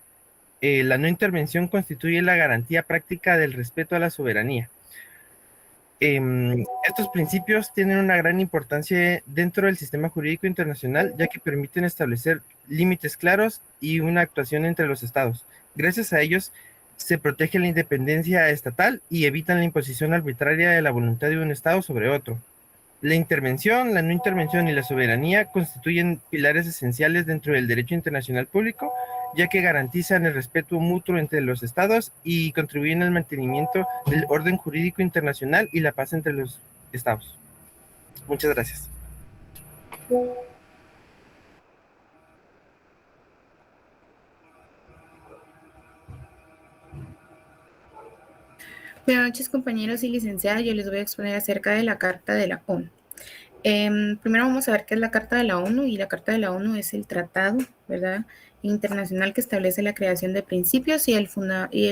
La no intervención constituye la garantía práctica del respeto a la soberanía. Estos principios tienen una gran importancia dentro del sistema jurídico internacional, ya que permiten establecer límites claros y una actuación entre los estados. Gracias a ellos se protege la independencia estatal y evitan la imposición arbitraria de la voluntad de un estado sobre otro. La intervención, la no intervención y la soberanía constituyen pilares esenciales dentro del derecho internacional público, ya que garantizan el respeto mutuo entre los estados y contribuyen al mantenimiento del orden jurídico internacional y la paz entre los estados. Muchas gracias. Buenas noches, compañeros y licenciadas. Yo les voy a exponer acerca de la Carta de la ONU. Primero vamos a ver qué es la Carta de la ONU, y la Carta de la ONU es el tratado, ¿verdad?, internacional que establece la creación de principios y el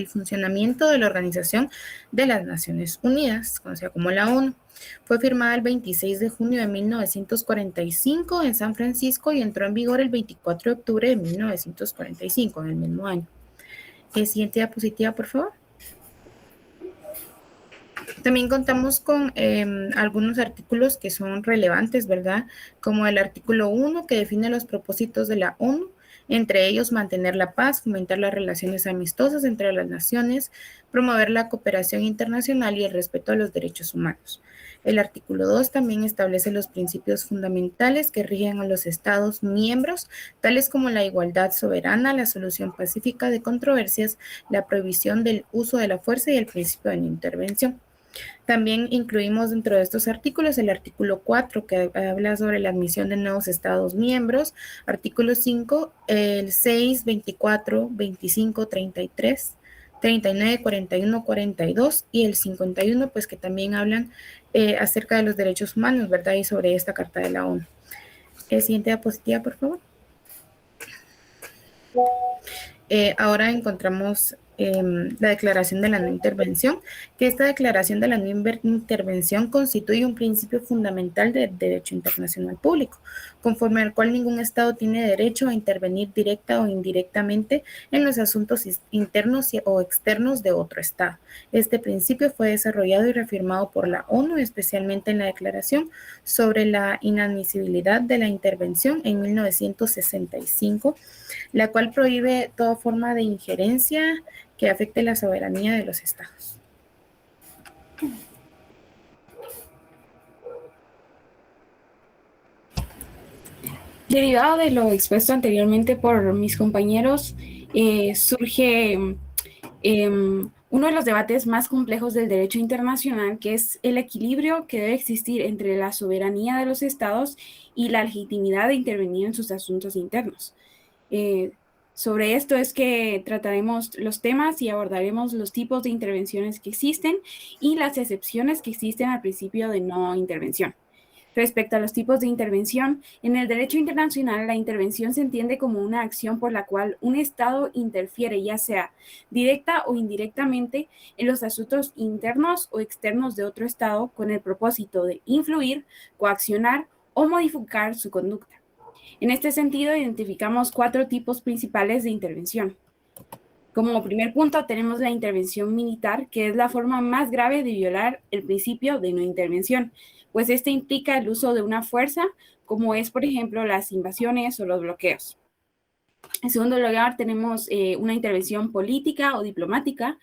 funcionamiento de la Organización de las Naciones Unidas, conocida como la ONU. Fue firmada el 26 de junio de 1945 en San Francisco y entró en vigor el 24 de octubre de 1945, en el mismo año. Siguiente diapositiva, por favor. También contamos con algunos artículos que son relevantes, ¿verdad? Como el artículo 1, que define los propósitos de la ONU. entre ellos mantener la paz, fomentar las relaciones amistosas entre las naciones, promover la cooperación internacional y el respeto a los derechos humanos. El artículo 2 también establece los principios fundamentales que rigen a los Estados miembros, tales como la igualdad soberana, la solución pacífica de controversias, la prohibición del uso de la fuerza y el principio de no intervención. También incluimos dentro de estos artículos el artículo 4, que habla sobre la admisión de nuevos Estados miembros, artículo 5, el 6, 24, 25, 33, 39, 41, 42 y el 51, pues que también hablan acerca de los derechos humanos, ¿verdad? Y sobre esta Carta de la ONU. Siguiente diapositiva, por favor. Ahora encontramos la declaración de la no intervención, que esta declaración de la no intervención constituye un principio fundamental del derecho internacional público, conforme al cual ningún Estado tiene derecho a intervenir directa o indirectamente en los asuntos internos o externos de otro Estado. Este principio fue desarrollado y reafirmado por la ONU, especialmente en la Declaración sobre la inadmisibilidad de la intervención en 1965, la cual prohíbe toda forma de injerencia que afecte la soberanía de los estados. Derivado de lo expuesto anteriormente por mis compañeros, surge uno de los debates más complejos del derecho internacional, que es el equilibrio que debe existir entre la soberanía de los estados y la legitimidad de intervenir en sus asuntos internos. Sobre esto es que trataremos los temas y abordaremos los tipos de intervenciones que existen y las excepciones que existen al principio de no intervención. Respecto a los tipos de intervención, en el derecho internacional la intervención se entiende como una acción por la cual un Estado interfiere, ya sea directa o indirectamente, en los asuntos internos o externos de otro Estado con el propósito de influir, coaccionar o modificar su conducta. En este sentido, identificamos 4 tipos principales de intervención. Como primer punto, tenemos la intervención militar, que es la forma más grave de violar el principio de no intervención, pues este implica el uso de una fuerza, como es, por ejemplo, las invasiones o los bloqueos. En segundo lugar, tenemos una intervención política o diplomática,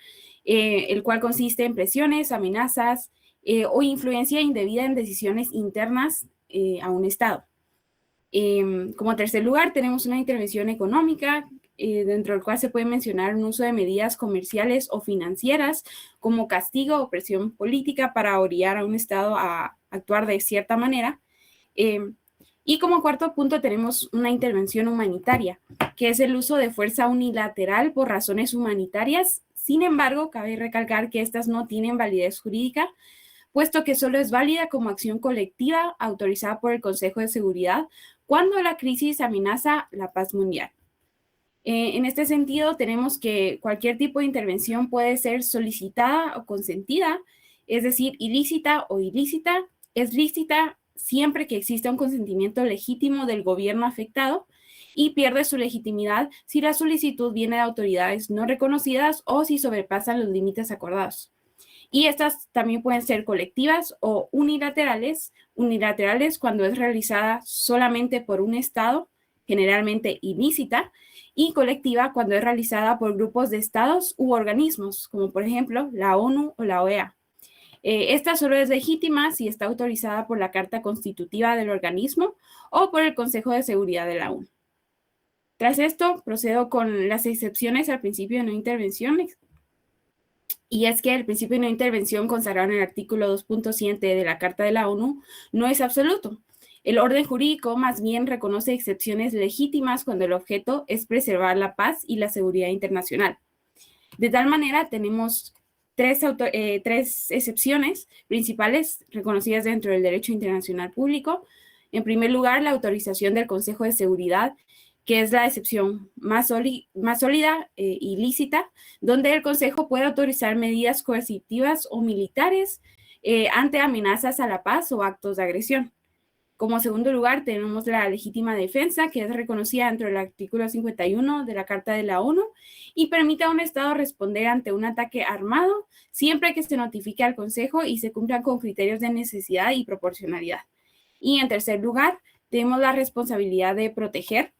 el cual consiste en presiones, amenazas o influencia indebida en decisiones internas a un Estado. Como tercer lugar, tenemos una intervención económica, dentro del cual se puede mencionar un uso de medidas comerciales o financieras como castigo o presión política para orillar a un Estado a actuar de cierta manera. Y como cuarto punto tenemos una intervención humanitaria, que es el uso de fuerza unilateral por razones humanitarias. Sin embargo, cabe recalcar que estas no tienen validez jurídica, puesto que solo es válida como acción colectiva autorizada por el Consejo de Seguridad cuando la crisis amenaza la paz mundial. En este sentido, tenemos que cualquier tipo de intervención puede ser solicitada o consentida, es decir, ilícita o ilícita. Es lícita siempre que exista un consentimiento legítimo del gobierno afectado y pierde su legitimidad si la solicitud viene de autoridades no reconocidas o si sobrepasan los límites acordados. Y estas también pueden ser colectivas o unilaterales cuando es realizada solamente por un Estado, generalmente ilícita, y colectiva cuando es realizada por grupos de estados u organismos, como por ejemplo la ONU o la OEA. Esta solo es legítima si está autorizada por la Carta Constitutiva del organismo o por el Consejo de Seguridad de la ONU. Tras esto, procedo con las excepciones al principio de no intervención. Y es que el principio de no intervención consagrado en el artículo 2.7 de la Carta de la ONU no es absoluto. El orden jurídico más bien reconoce excepciones legítimas cuando el objeto es preservar la paz y la seguridad internacional. De tal manera, tenemos tres excepciones principales reconocidas dentro del derecho internacional público. En primer lugar, la autorización del Consejo de Seguridad, que es la excepción más sólida y lícita, donde el Consejo puede autorizar medidas coercitivas o militares ante amenazas a la paz o actos de agresión. Como segundo lugar, tenemos la legítima defensa, que es reconocida dentro del artículo 51 de la Carta de la ONU y permite a un Estado responder ante un ataque armado siempre que se notifique al Consejo y se cumplan con criterios de necesidad y proporcionalidad. Y en tercer lugar, tenemos la responsabilidad de proteger,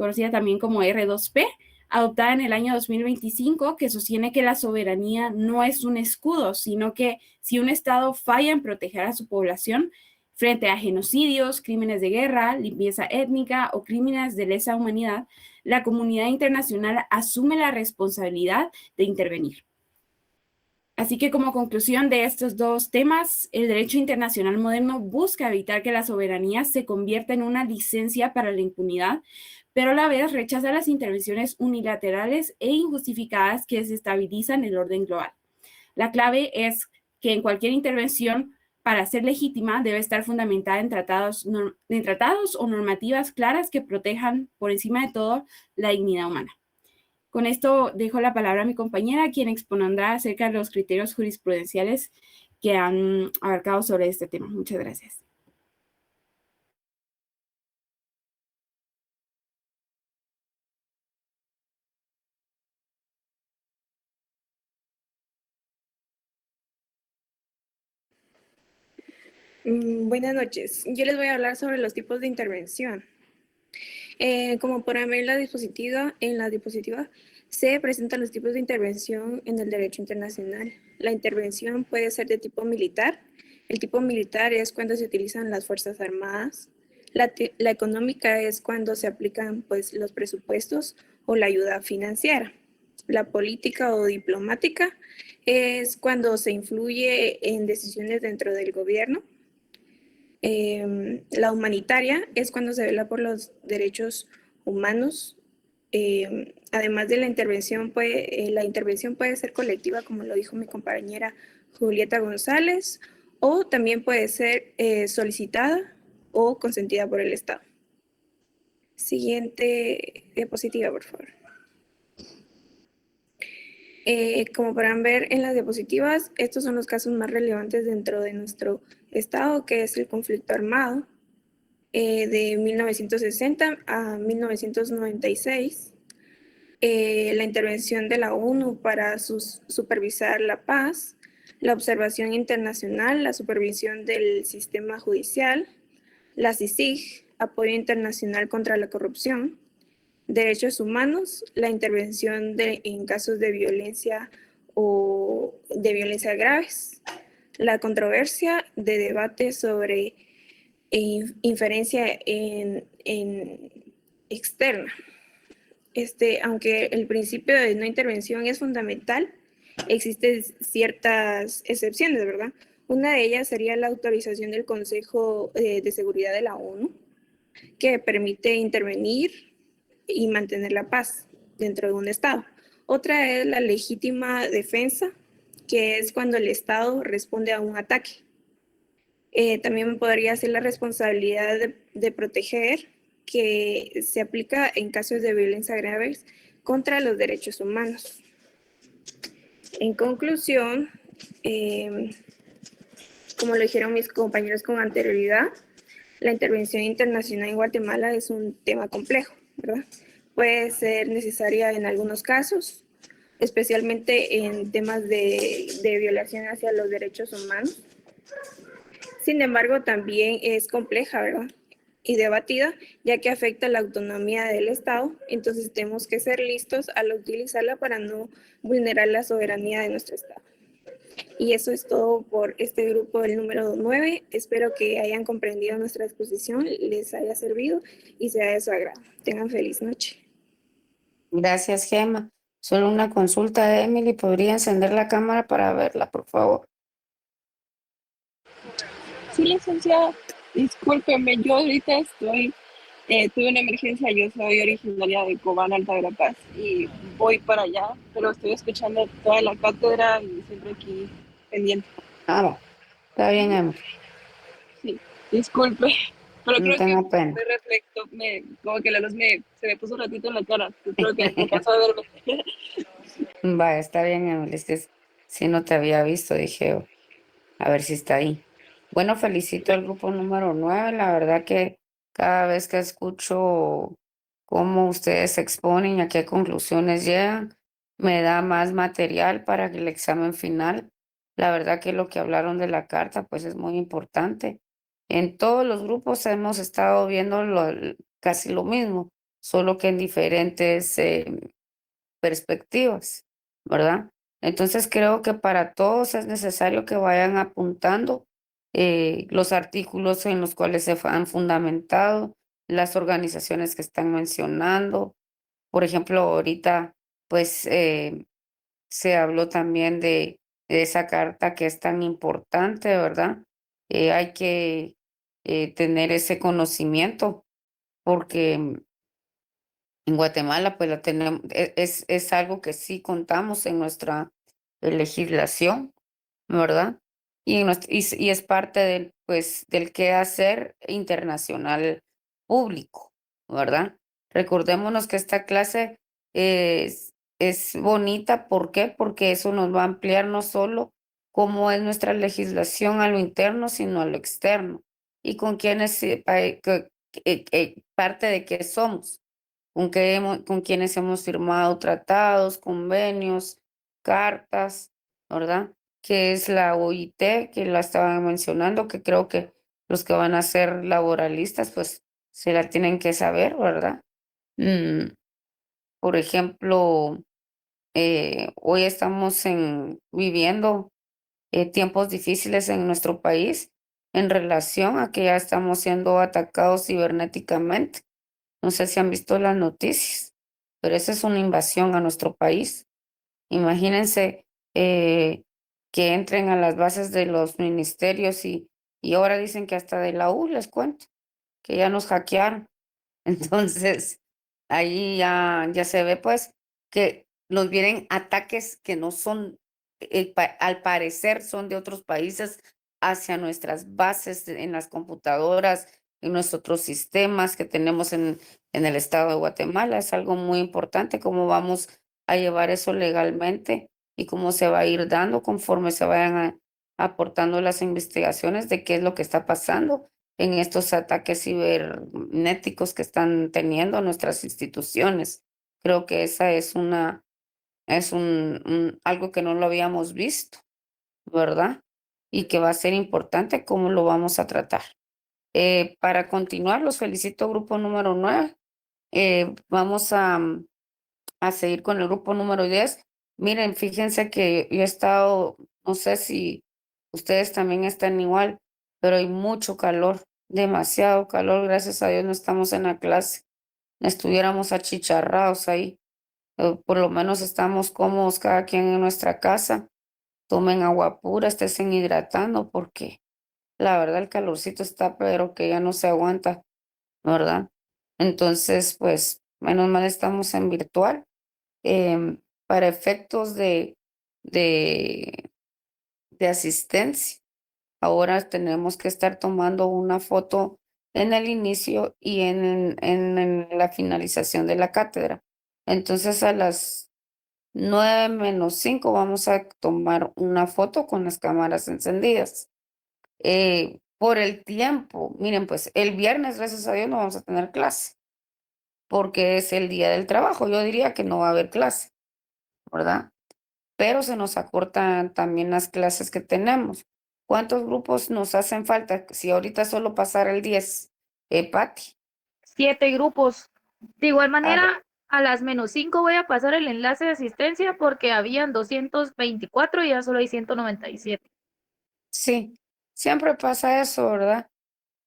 conocida también como R2P, adoptada en el año 2025, que sostiene que la soberanía no es un escudo, sino que si un Estado falla en proteger a su población frente a genocidios, crímenes de guerra, limpieza étnica o crímenes de lesa humanidad, la comunidad internacional asume la responsabilidad de intervenir. Así que como conclusión de estos dos temas, el derecho internacional moderno busca evitar que la soberanía se convierta en una licencia para la impunidad, pero a la vez rechaza las intervenciones unilaterales e injustificadas que desestabilizan el orden global. La clave es que en cualquier intervención, para ser legítima, debe estar fundamentada en tratados o normativas claras que protejan, por encima de todo, la dignidad humana. Con esto dejo la palabra a mi compañera, quien expondrá acerca de los criterios jurisprudenciales que han abarcado sobre este tema. Muchas gracias. Buenas noches. Yo les voy a hablar sobre los tipos de intervención. Como podrán ver en la diapositiva, se presentan los tipos de intervención en el derecho internacional. La intervención puede ser de tipo militar. El tipo militar es cuando se utilizan las fuerzas armadas. La económica es cuando se aplican pues, los presupuestos o la ayuda financiera. La política o diplomática es cuando se influye en decisiones dentro del gobierno. La humanitaria es cuando se vela por los derechos humanos. Además de la intervención puede ser colectiva, como lo dijo mi compañera Julieta González, o también puede ser solicitada o consentida por el Estado. Siguiente diapositiva, por favor. Como podrán ver en las diapositivas, estos son los casos más relevantes dentro de nuestro Estado, que es el conflicto armado de 1960 a 1996, la intervención de la ONU para supervisar la paz, la observación internacional, la supervisión del sistema judicial, la CICIG, apoyo internacional contra la corrupción, derechos humanos, la intervención en casos de violencia o de violencia graves, la controversia de debate sobre inferencia externa. Aunque el principio de no intervención es fundamental, existen ciertas excepciones, ¿verdad? Una de ellas sería la autorización del Consejo de Seguridad de la ONU, que permite intervenir y mantener la paz dentro de un Estado. Otra es la legítima defensa, que es cuando el Estado responde a un ataque. También podría ser la responsabilidad de proteger, que se aplica en casos de violencia graves contra los derechos humanos. En conclusión, como lo dijeron mis compañeros con anterioridad, la intervención internacional en Guatemala es un tema complejo, ¿verdad? Puede ser necesaria en algunos casos, especialmente en temas de violación hacia los derechos humanos. Sin embargo, también es compleja, ¿verdad? Y debatida, ya que afecta la autonomía del Estado, entonces tenemos que ser listos al utilizarla para no vulnerar la soberanía de nuestro Estado. Y eso es todo por este grupo del número 9. Espero que hayan comprendido nuestra exposición, les haya servido y sea de su agrado. Tengan feliz noche. Gracias, Gemma. Solo una consulta, Emily. ¿Podría encender la cámara para verla, por favor? Sí, licenciada, discúlpeme, yo ahorita tuve una emergencia, yo soy originaria de Cobán, Alta Verapaz, y voy para allá, pero estoy escuchando toda la cátedra y siempre aquí pendiente. Ah, va. Está bien, Emily. Sí, disculpe, pero No creo que tenga pena. me reflectó, como que la luz se me puso un ratito en la cara, creo que alcanzó a verme. Va, está bien, Emily. Es que si no te había visto, dije, a ver si está ahí. Bueno, felicito al grupo número 9. La verdad que cada vez que escucho cómo ustedes se exponen y a qué conclusiones llegan, me da más material para el examen final. La verdad que lo que hablaron de la carta, pues es muy importante. En todos los grupos hemos estado viendo casi lo mismo. solo que en diferentes perspectivas, ¿verdad? Entonces creo que para todos es necesario que vayan apuntando los artículos en los cuales se han fundamentado, las organizaciones que están mencionando. Por ejemplo, ahorita pues se habló también de esa carta que es tan importante, ¿verdad? Hay que tener ese conocimiento porque en Guatemala, pues la tenemos, es algo que sí contamos en nuestra legislación, ¿verdad? Y es parte del, pues, del quehacer internacional público, ¿verdad? Recordémonos que esta clase es bonita, ¿por qué? Porque eso nos va a ampliar no solo cómo es nuestra legislación a lo interno, sino a lo externo. Y con quiénes, parte de qué somos con quienes hemos firmado tratados, convenios, cartas, ¿verdad? Que es la OIT, que la estaban mencionando, que creo que los que van a ser laboralistas, pues se la tienen que saber, ¿verdad? Mm, por ejemplo, hoy estamos viviendo tiempos difíciles en nuestro país en relación a que ya estamos siendo atacados cibernéticamente. No sé si han visto las noticias, pero esa es una invasión a nuestro país. Imagínense que entren a las bases de los ministerios y ahora dicen que hasta de la U, les cuento, que ya nos hackearon. Entonces, ahí ya se ve pues que nos vienen ataques que no son, al parecer son de otros países hacia nuestras bases en las computadoras, en nuestros otros sistemas que tenemos en el estado de Guatemala. Es algo muy importante cómo vamos a llevar eso legalmente y cómo se va a ir dando conforme se vayan aportando las investigaciones de qué es lo que está pasando en estos ataques cibernéticos que están teniendo nuestras instituciones. Creo que esa es algo que no lo habíamos visto, ¿verdad? Y que va a ser importante cómo lo vamos a tratar. Para continuar, los felicito, grupo número 9. Vamos a seguir con el grupo número 10. Miren, fíjense que yo he estado, no sé si ustedes también están igual, pero hay mucho calor, demasiado calor. Gracias a Dios no estamos en la clase. No estuviéramos achicharrados ahí. Por lo menos estamos cómodos cada quien en nuestra casa. Tomen agua pura, estén hidratando porque la verdad el calorcito está, pero que ya no se aguanta, ¿verdad? Entonces, pues, menos mal estamos en virtual. Para efectos de, de asistencia. Ahora tenemos que estar tomando una foto en el inicio y en la finalización de la cátedra. Entonces a las 9:05 vamos a tomar una foto con las cámaras encendidas. Por el tiempo, miren, pues el viernes, gracias a Dios, no vamos a tener clase porque es el día del trabajo. Yo diría que no va a haber clase, ¿verdad? Pero se nos acortan también las clases que tenemos. ¿Cuántos grupos nos hacen falta? Si ahorita solo pasara el 10, Pati. 7 grupos. De igual A ver, manera, a las -5 voy a pasar el enlace de asistencia porque habían 224 y ya solo hay 197. sí, siempre pasa eso, ¿verdad?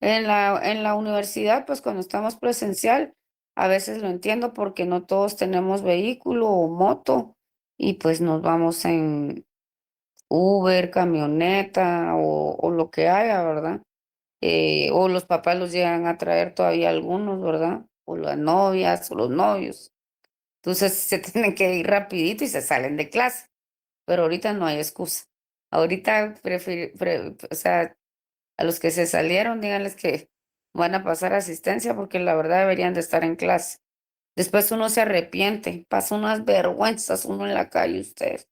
En la universidad, pues cuando estamos presencial, a veces lo entiendo porque no todos tenemos vehículo o moto y pues nos vamos en Uber, camioneta o lo que haya, ¿verdad? O los papás los llegan a traer todavía algunos, ¿verdad? O las novias o los novios. Entonces se tienen que ir rapidito y se salen de clase. Pero ahorita no hay excusa. Ahorita o sea, a los que se salieron, díganles que van a pasar asistencia porque la verdad deberían de estar en clase. Después uno se arrepiente, pasa unas vergüenzas uno en la calle, ustedes.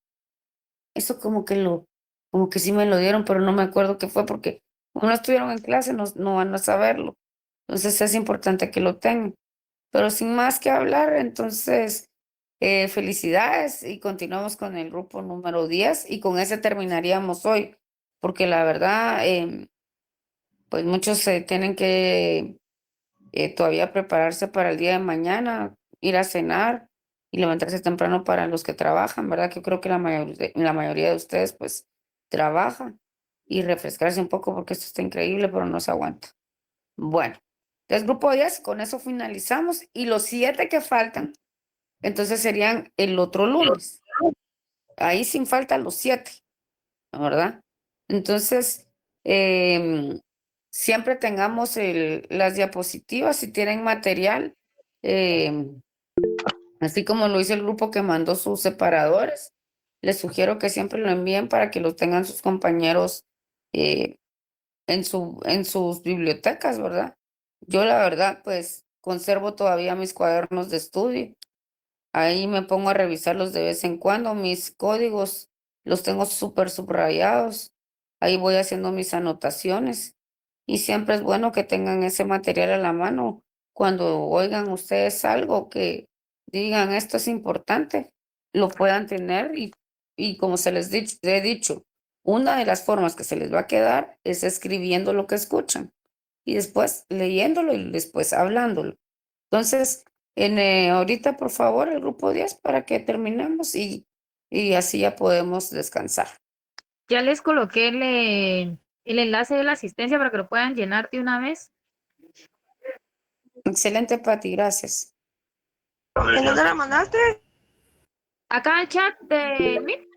Eso como que sí me lo dieron, pero no me acuerdo qué fue porque como no estuvieron en clase, no van a saberlo. Entonces es importante que lo tengan. Pero sin más que hablar, entonces felicidades y continuamos con el grupo número 10 y con ese terminaríamos hoy, porque la verdad, pues muchos se tienen que todavía prepararse para el día de mañana, ir a cenar y levantarse temprano para los que trabajan, ¿verdad? Que yo creo que la mayoría de ustedes pues trabajan y refrescarse un poco porque esto está increíble, pero no se aguanta. Bueno, entonces grupo 10, con eso finalizamos y los 7 que faltan, entonces serían el otro lunes. Ahí sin falta los 7, ¿verdad? Entonces, siempre tengamos las diapositivas, si tienen material, así como lo hizo el grupo que mandó sus separadores, les sugiero que siempre lo envíen para que lo tengan sus compañeros en sus bibliotecas, ¿verdad? Yo la verdad, pues, conservo todavía mis cuadernos de estudio. Ahí me pongo a revisarlos de vez en cuando. Mis códigos los tengo súper subrayados. Ahí voy haciendo mis anotaciones. Y siempre es bueno que tengan ese material a la mano. Cuando oigan ustedes algo que digan esto es importante, lo puedan tener. Y como se les he dicho, una de las formas que se les va a quedar es escribiendo lo que escuchan. Y después leyéndolo y después hablándolo. Entonces, ahorita, por favor, el grupo 10 para que terminemos y así ya podemos descansar. Ya les coloqué el enlace de la asistencia para que lo puedan llenar de una vez. Excelente, Pati, gracias. ¿En dónde la mandaste? Acá en el chat de Meet.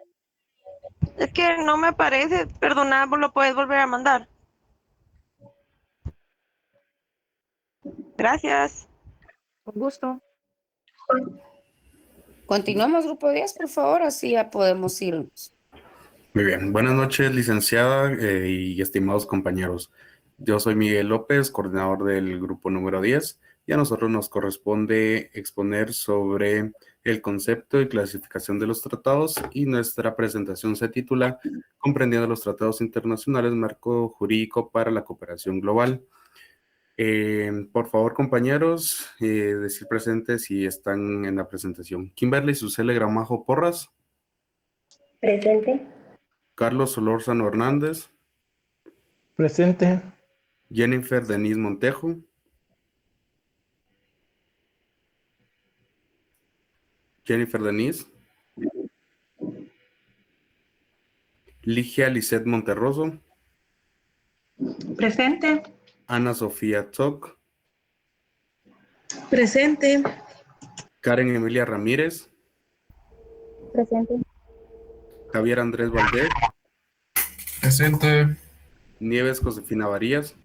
Es que no me aparece, perdona, lo puedes volver a mandar. Gracias. Con gusto. Continuamos, grupo 10, por favor, así ya podemos irnos. Muy bien, buenas noches, licenciada y estimados compañeros. Yo soy Miguel López, coordinador del grupo número 10, y a nosotros nos corresponde exponer sobre el concepto y clasificación de los tratados, y nuestra presentación se titula Comprendiendo los tratados internacionales, marco jurídico para la cooperación global. Por favor, compañeros, decir presentes si están en la presentación. Kimberly Susele Gramajo Porras. Presente. Carlos Solórzano Hernández. Presente. Jennifer Denise Montejo. Jennifer Denise. Ligia Lisette Monterroso. Presente. Ana Sofía Tzok. Presente. Karen Emilia Ramírez. Presente. Javier Andrés Valdés. Presente. Nieves Josefina Varías.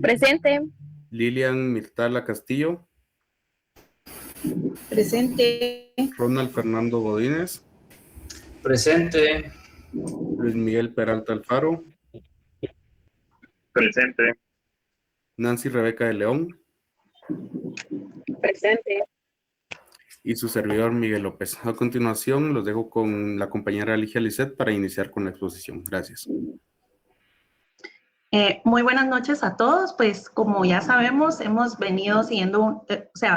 Presente. Lilian Mirtala Castillo. Presente. Ronald Fernando Godínez. Presente. Luis Miguel Peralta Alfaro. Presente. Nancy Rebeca de León. Presente. Y su servidor Miguel López. A continuación los dejo con la compañera Ligia Lisette para iniciar con la exposición. Gracias. Muy buenas noches a todos. Pues como ya sabemos, hemos venido siguiendo,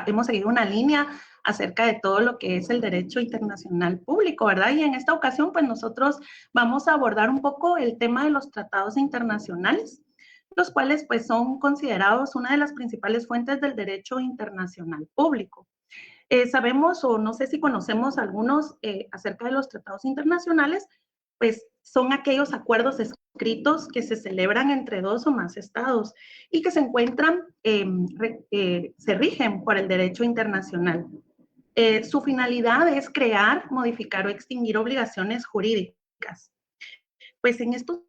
hemos seguido una línea acerca de todo lo que es el derecho internacional público, ¿verdad? Y en esta ocasión, pues nosotros vamos a abordar un poco el tema de los tratados internacionales, los cuales pues son considerados una de las principales fuentes del derecho internacional público. Sabemos, o no sé si conocemos algunos acerca de los tratados internacionales, pues son aquellos acuerdos escritos que se celebran entre dos o más estados y que se encuentran, se rigen por el derecho internacional. Su finalidad es crear, modificar o extinguir obligaciones jurídicas. Pues en estos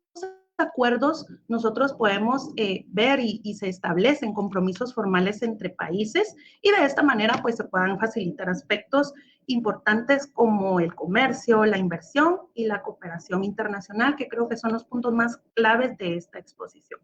acuerdos nosotros podemos ver y se establecen compromisos formales entre países y de esta manera pues se puedan facilitar aspectos importantes como el comercio, la inversión y la cooperación internacional, que creo que son los puntos más claves de esta exposición.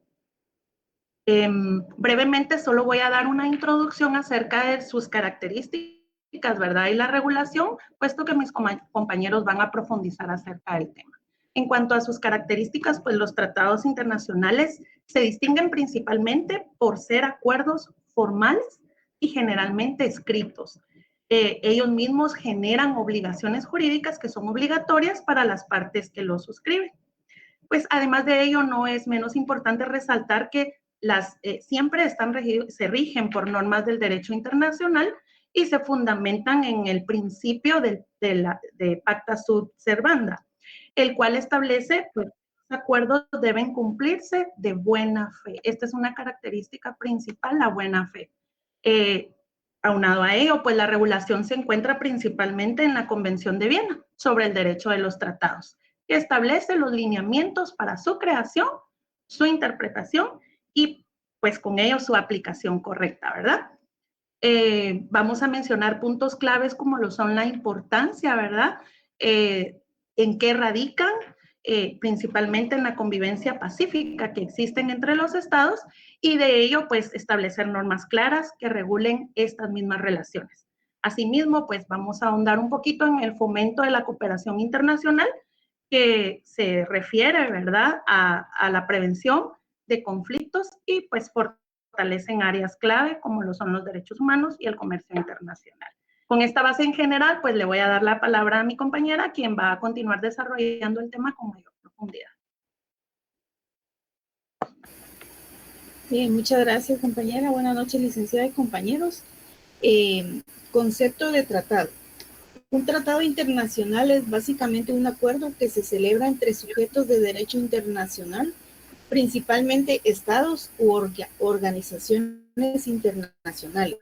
Brevemente solo voy a dar una introducción acerca de sus características, ¿verdad? Y la regulación, puesto que mis compañeros van a profundizar acerca del tema. En cuanto a sus características, pues los tratados internacionales se distinguen principalmente por ser acuerdos formales y generalmente escritos. Ellos mismos generan obligaciones jurídicas que son obligatorias para las partes que los suscriben. Pues además de ello, no es menos importante resaltar que siempre se rigen por normas del derecho internacional y se fundamentan en el principio de pacta sunt servanda, el cual establece, pues, los acuerdos deben cumplirse de buena fe. Esta es una característica principal, la buena fe. Aunado a ello, pues la regulación se encuentra principalmente en la Convención de Viena sobre el derecho de los tratados, que establece los lineamientos para su creación, su interpretación y pues con ello su aplicación correcta, ¿verdad? Vamos a mencionar puntos claves como lo son la importancia, ¿verdad? En qué radican, principalmente en la convivencia pacífica que existen entre los estados y de ello pues establecer normas claras que regulen estas mismas relaciones. Asimismo, pues vamos a ahondar un poquito en el fomento de la cooperación internacional que se refiere, ¿verdad?, a la prevención de conflictos y pues fortalecen áreas clave como lo son los derechos humanos y el comercio internacional. Con esta base en general, pues le voy a dar la palabra a mi compañera, quien va a continuar desarrollando el tema con mayor profundidad. Bien, muchas gracias, compañera. Buenas noches, licenciada y compañeros. Concepto de tratado. Un tratado internacional es básicamente un acuerdo que se celebra entre sujetos de derecho internacional, principalmente estados u organizaciones internacionales,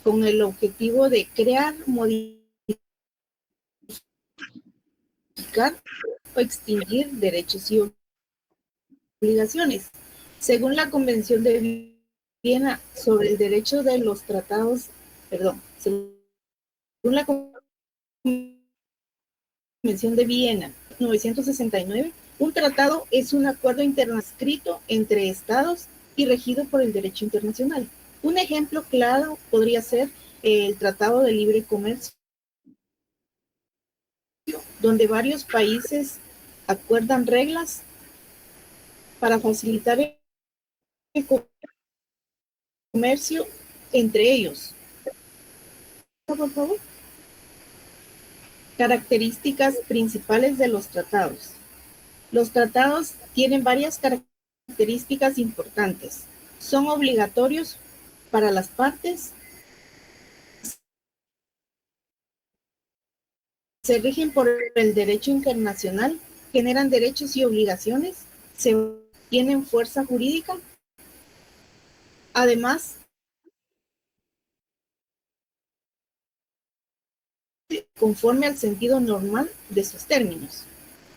con el objetivo de crear, modificar o extinguir derechos y obligaciones. Según la Convención de Viena sobre el derecho de los tratados, según la Convención de Viena 1969, un tratado es un acuerdo internascrito entre estados y regido por el derecho internacional. Un ejemplo claro podría ser el Tratado de Libre Comercio, donde varios países acuerdan reglas para facilitar el comercio entre ellos. Por favor. Características principales de los tratados. Los tratados tienen varias características importantes. Son obligatorios para las partes. Se rigen por el derecho internacional, generan derechos y obligaciones, tienen fuerza jurídica. Además, conforme al sentido normal de sus términos.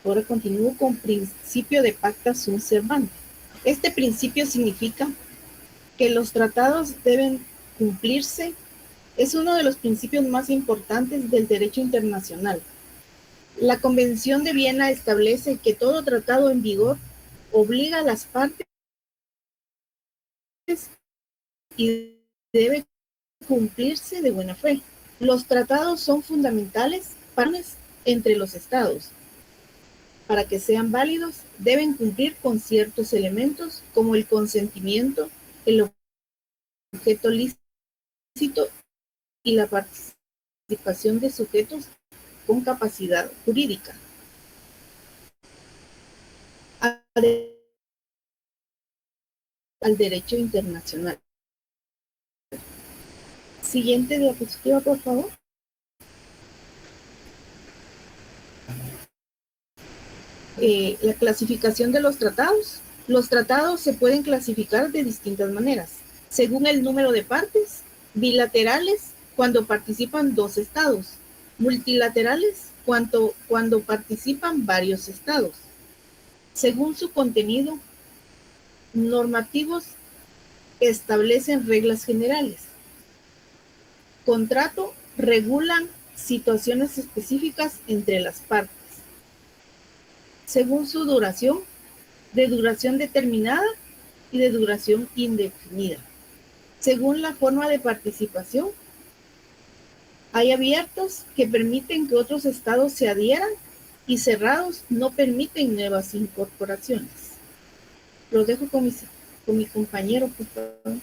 Ahora continúo con principio de pacta sunt servanda. Este principio significa que los tratados deben cumplirse. Es uno de los principios más importantes del derecho internacional. La Convención de Viena establece que todo tratado en vigor obliga a las partes y debe cumplirse de buena fe. Los tratados son fundamentales entre los estados. Para que sean válidos, deben cumplir con ciertos elementos como el consentimiento, el objeto lícito y la participación de sujetos con capacidad jurídica. Al derecho internacional. Siguiente diapositiva, por favor. La clasificación de los tratados. Los tratados se pueden clasificar de distintas maneras, según el número de partes, bilaterales, cuando participan dos estados, multilaterales, cuando participan varios estados. Según su contenido, normativos establecen reglas generales. Contrato regulan situaciones específicas entre las partes. Según su duración, de duración determinada y de duración indefinida. Según la forma de participación, hay abiertos que permiten que otros estados se adhieran y cerrados no permiten nuevas incorporaciones. Lo dejo con mi compañero, por favor.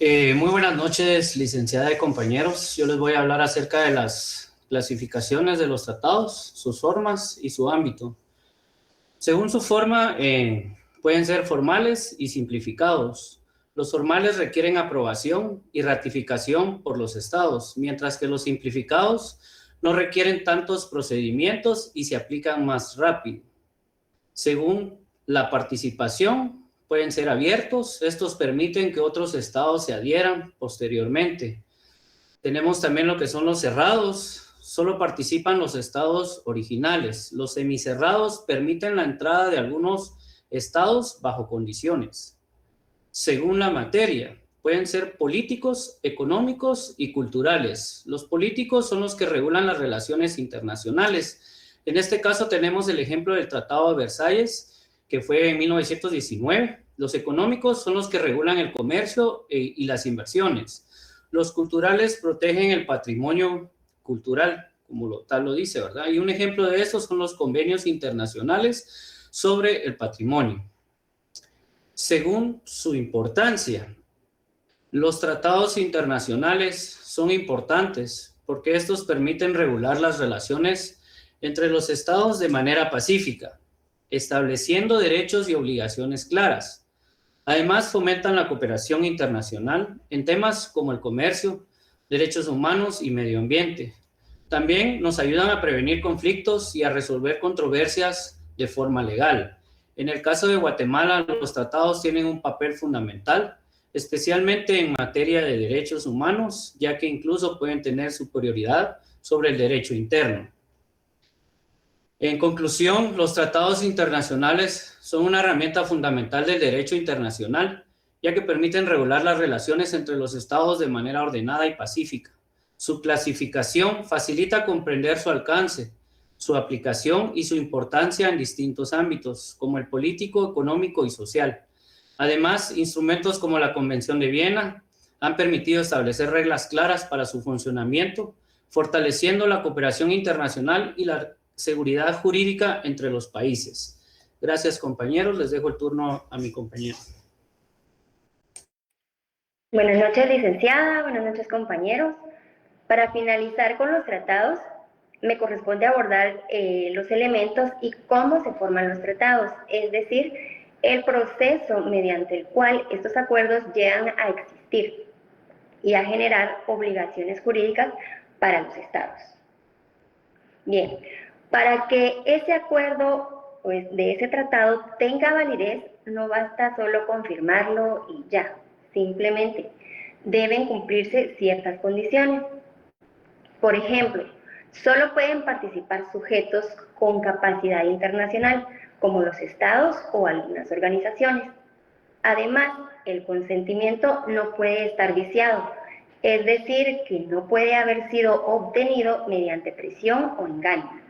Muy buenas noches, licenciada y compañeros. Yo les voy a hablar acerca de las clasificaciones de los tratados, sus formas y su ámbito. Según su forma, pueden ser formales y simplificados. Los formales requieren aprobación y ratificación por los estados, mientras que los simplificados no requieren tantos procedimientos y se aplican más rápido. Según la participación, pueden ser abiertos. Estos permiten que otros estados se adhieran posteriormente. Tenemos también lo que son los cerrados. Solo participan los estados originales. Los semicerrados permiten la entrada de algunos estados bajo condiciones. Según la materia, pueden ser políticos, económicos y culturales. Los políticos son los que regulan las relaciones internacionales. En este caso tenemos el ejemplo del Tratado de Versalles, que fue en 1919. Los económicos son los que regulan el comercio y las inversiones. Los culturales protegen el patrimonio cultural, como tal lo dice, ¿verdad? Y un ejemplo de eso son los convenios internacionales sobre el patrimonio. Según su importancia, los tratados internacionales son importantes porque estos permiten regular las relaciones entre los estados de manera pacífica, estableciendo derechos y obligaciones claras. Además, fomentan la cooperación internacional en temas como el comercio, derechos humanos y medio ambiente. También nos ayudan a prevenir conflictos y a resolver controversias de forma legal. En el caso de Guatemala, los tratados tienen un papel fundamental, especialmente en materia de derechos humanos, ya que incluso pueden tener superioridad sobre el derecho interno. En conclusión, los tratados internacionales son una herramienta fundamental del derecho internacional, ya que permiten regular las relaciones entre los estados de manera ordenada y pacífica. Su clasificación facilita comprender su alcance, su aplicación y su importancia en distintos ámbitos, como el político, económico y social. Además, instrumentos como la Convención de Viena han permitido establecer reglas claras para su funcionamiento, fortaleciendo la cooperación internacional y la seguridad jurídica entre los países. Gracias, compañeros. Les dejo el turno a mi compañero. Buenas noches, licenciada. Buenas noches, compañeros. Para finalizar con los tratados, me corresponde abordar los elementos y cómo se forman los tratados, es decir, el proceso mediante el cual estos acuerdos llegan a existir y a generar obligaciones jurídicas para los estados. Bien, para que ese acuerdo de ese tratado tenga validez, no basta solo confirmarlo y ya, simplemente deben cumplirse ciertas condiciones. Por ejemplo, solo pueden participar sujetos con capacidad internacional, como los estados o algunas organizaciones. Además, el consentimiento no puede estar viciado, es decir, que no puede haber sido obtenido mediante presión o engaño.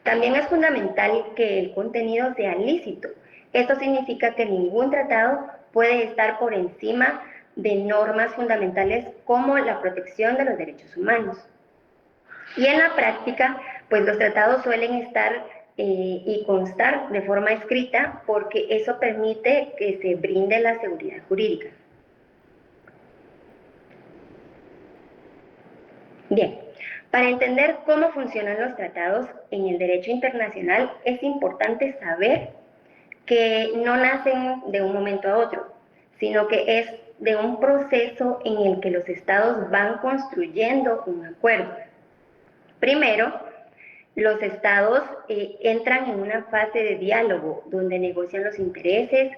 También es fundamental que el contenido sea lícito. Esto significa que ningún tratado puede estar por encima de normas fundamentales como la protección de los derechos humanos. Y en la práctica, pues los tratados suelen estar y constar de forma escrita porque eso permite que se brinde la seguridad jurídica. Bien, para entender cómo funcionan los tratados en el derecho internacional es importante saber que no nacen de un momento a otro, sino que es de un proceso en el que los estados van construyendo un acuerdo. Primero, los estados entran en una fase de diálogo donde negocian los intereses.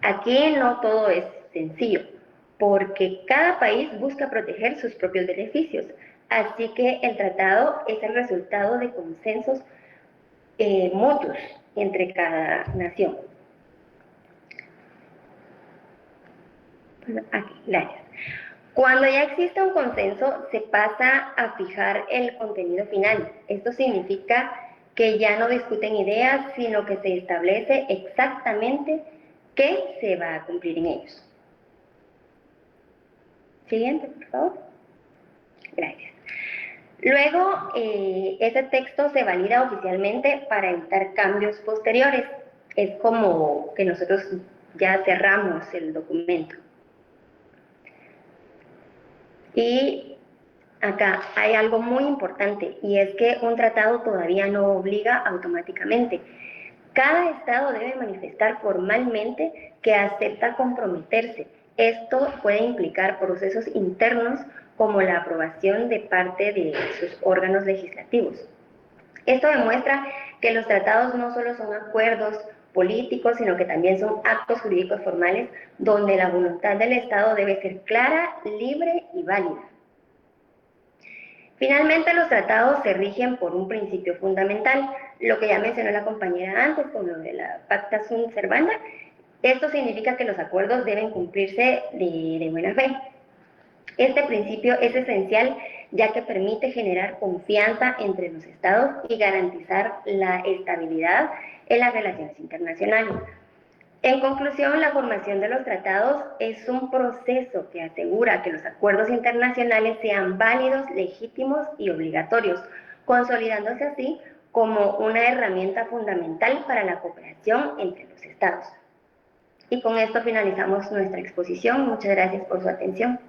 Aquí no todo es sencillo, porque cada país busca proteger sus propios beneficios, así que el tratado es el resultado de consensos mutuos entre cada nación. Aquí, gracias. Cuando ya existe un consenso, se pasa a fijar el contenido final. Esto significa que ya no discuten ideas, sino que se establece exactamente qué se va a cumplir en ellos. Siguiente, por favor. Gracias. Luego, ese texto se valida oficialmente para evitar cambios posteriores. Es como que nosotros ya cerramos el documento. Y acá hay algo muy importante, y es que un tratado todavía no obliga automáticamente. Cada Estado debe manifestar formalmente que acepta comprometerse. Esto puede implicar procesos internos como la aprobación de parte de sus órganos legislativos. Esto demuestra que los tratados no solo son acuerdos políticos, sino que también son actos jurídicos formales donde la voluntad del Estado debe ser clara, libre y válida. Finalmente, los tratados se rigen por un principio fundamental, lo que ya mencionó la compañera antes con lo de la pacta sunt servanda. Esto significa que los acuerdos deben cumplirse de buena fe. Este principio es esencial ya que permite generar confianza entre los estados y garantizar la estabilidad en las relaciones internacionales. En conclusión, la formación de los tratados es un proceso que asegura que los acuerdos internacionales sean válidos, legítimos y obligatorios, consolidándose así como una herramienta fundamental para la cooperación entre los estados. Y con esto finalizamos nuestra exposición. Muchas gracias por su atención.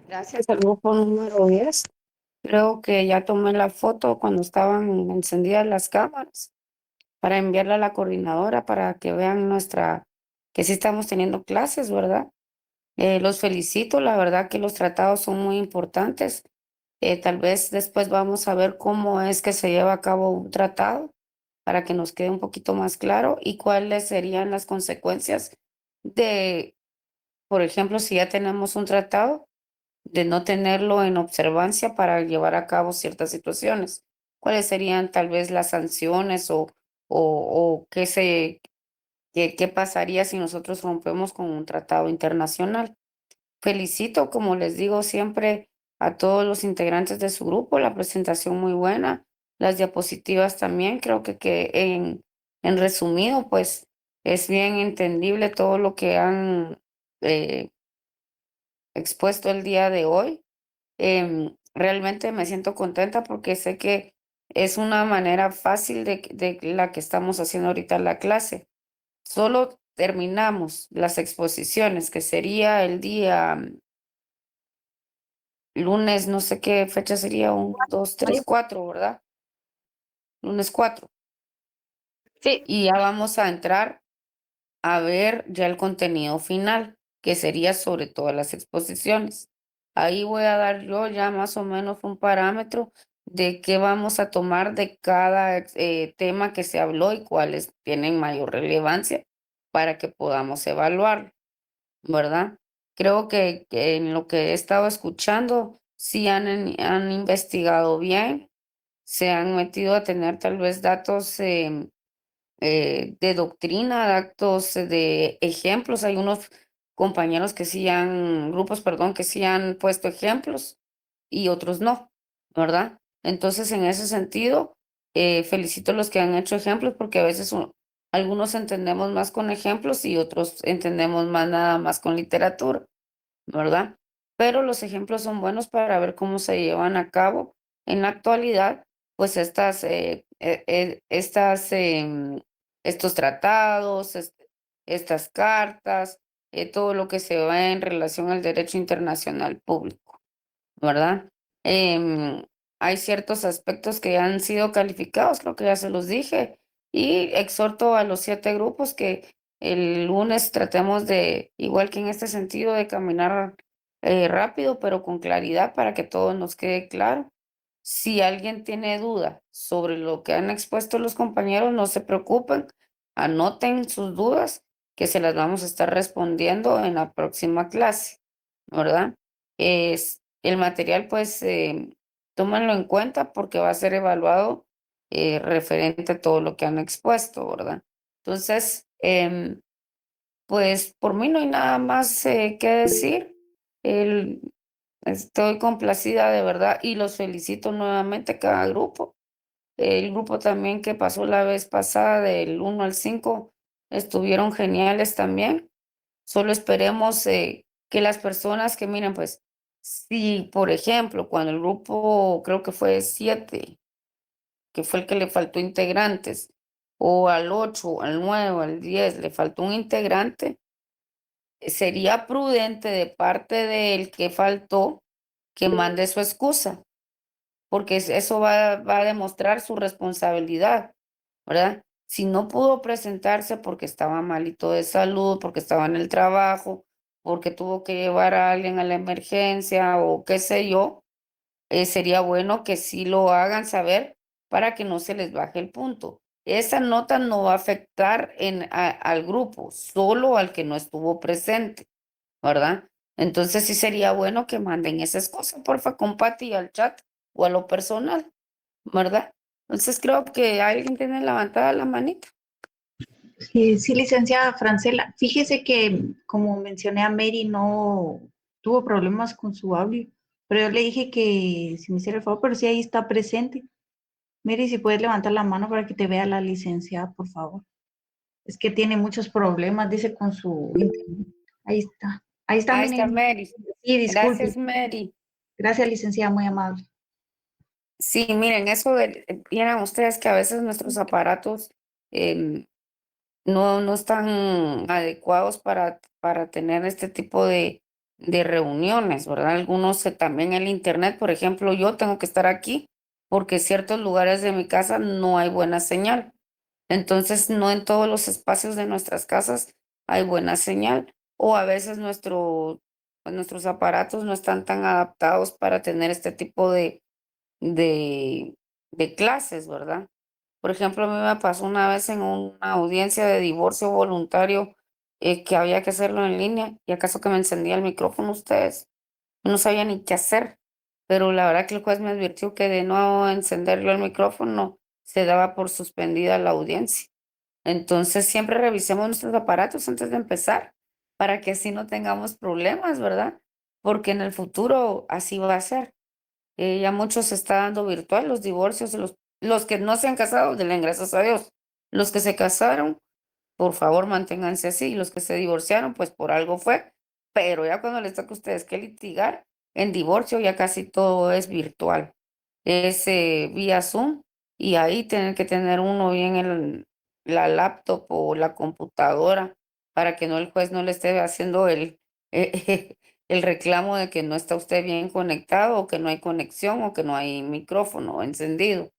Gracias al grupo número 10. Creo que ya tomé la foto cuando estaban encendidas las cámaras para enviarla a la coordinadora para que vean que sí estamos teniendo clases, ¿verdad? Los felicito, la verdad que los tratados son muy importantes. Tal vez después vamos a ver cómo es que se lleva a cabo un tratado para que nos quede un poquito más claro y cuáles serían las consecuencias de, por ejemplo, si ya tenemos un tratado, de no tenerlo en observancia para llevar a cabo ciertas situaciones. ¿Cuáles serían tal vez las sanciones o qué pasaría si nosotros rompemos con un tratado internacional? Felicito, como les digo siempre, a todos los integrantes de su grupo, la presentación muy buena, las diapositivas también, creo que en resumido, pues es bien entendible todo lo que han expuesto el día de hoy. Realmente me siento contenta porque sé que es una manera fácil de la que estamos haciendo ahorita la clase. Solo terminamos las exposiciones, que sería el día lunes, no sé qué fecha sería, 1, 2, 3, 4, ¿verdad? Lunes 4. Sí. Y ya vamos a entrar a ver ya el contenido final, que sería sobre todas las exposiciones. Ahí voy a dar yo ya más o menos un parámetro de qué vamos a tomar de cada tema que se habló y cuáles tienen mayor relevancia para que podamos evaluar, ¿verdad? Creo que en lo que he estado escuchando, sí han investigado bien, se han metido a tener tal vez datos de doctrina, datos de ejemplos. Hay unos compañeros que sí grupos, perdón, que sí han puesto ejemplos y otros no, ¿verdad? Entonces, en ese sentido, felicito a los que han hecho ejemplos porque a veces algunos entendemos más con ejemplos y otros entendemos más nada más con literatura, ¿verdad? Pero los ejemplos son buenos para ver cómo se llevan a cabo en la actualidad, pues estos tratados, estas cartas, todo lo que se va en relación al derecho internacional público, ¿verdad? Hay ciertos aspectos que han sido calificados, creo que ya se los dije, y exhorto a los 7 grupos que el lunes tratemos de, igual que en este sentido, de caminar rápido, pero con claridad para que todo nos quede claro. Si alguien tiene duda sobre lo que han expuesto los compañeros, no se preocupen, anoten sus dudas, que se las vamos a estar respondiendo en la próxima clase, ¿verdad? El material, pues, tómenlo en cuenta porque va a ser evaluado referente a todo lo que han expuesto, ¿verdad? Entonces, pues, por mí no hay nada más que decir. Estoy complacida de verdad y los felicito nuevamente cada grupo. El grupo también que pasó la vez pasada del 1 al 5 estuvieron geniales también. Solo esperemos que las personas que miren, pues, si por ejemplo, cuando el grupo creo que fue 7, que fue el que le faltó integrantes, o al 8, al 9, al 10, le faltó un integrante, sería prudente de parte del que faltó que mande su excusa, porque eso va a demostrar su responsabilidad, ¿verdad? Si no pudo presentarse porque estaba malito de salud, porque estaba en el trabajo, porque tuvo que llevar a alguien a la emergencia o qué sé yo, sería bueno que sí lo hagan saber para que no se les baje el punto. Esa nota no va a afectar al grupo, solo al que no estuvo presente, ¿verdad? Entonces sí sería bueno que manden esas cosas, porfa, con Pati al chat o a lo personal, ¿verdad? Entonces creo que alguien tiene levantada la manita. Sí, licenciada Francela. Fíjese que, como mencioné a Mary, no tuvo problemas con su audio, pero yo le dije que si me hiciera el favor, pero sí ahí está presente. Mary, si puedes levantar la mano para que te vea la licenciada, por favor. Es que tiene muchos problemas, dice, con su internet. Ahí está. Ahí está, Ahí está miren. Mary. Sí, disculpe. Gracias, Mary. Gracias, licenciada, muy amable. Sí, miren, eso vieran ustedes que a veces nuestros aparatos no están adecuados para tener este tipo de reuniones, ¿verdad? Algunos también el internet, por ejemplo, yo tengo que estar aquí porque en ciertos lugares de mi casa no hay buena señal. Entonces, no en todos los espacios de nuestras casas hay buena señal o a veces nuestros aparatos no están tan adaptados para tener este tipo de, de clases, ¿verdad? Por ejemplo, a mí me pasó una vez en una audiencia de divorcio voluntario que había que hacerlo en línea y acaso que me encendía el micrófono ustedes. No sabía ni qué hacer, pero la verdad que el juez me advirtió que de no encender yo el micrófono se daba por suspendida la audiencia. Entonces siempre revisemos nuestros aparatos antes de empezar para que así no tengamos problemas, ¿verdad? Porque en el futuro así va a ser. Ya muchos se está dando virtual los divorcios, los que no se han casado, denle gracias a Dios. Los que se casaron, por favor, manténganse así. Y los que se divorciaron, pues por algo fue. Pero ya cuando les toca a ustedes que litigar, en divorcio ya casi todo es virtual. Es vía Zoom y ahí tienen que tener uno bien la laptop o la computadora para que no el juez no le esté haciendo el reclamo de que no está usted bien conectado o que no hay conexión o que no hay micrófono encendido.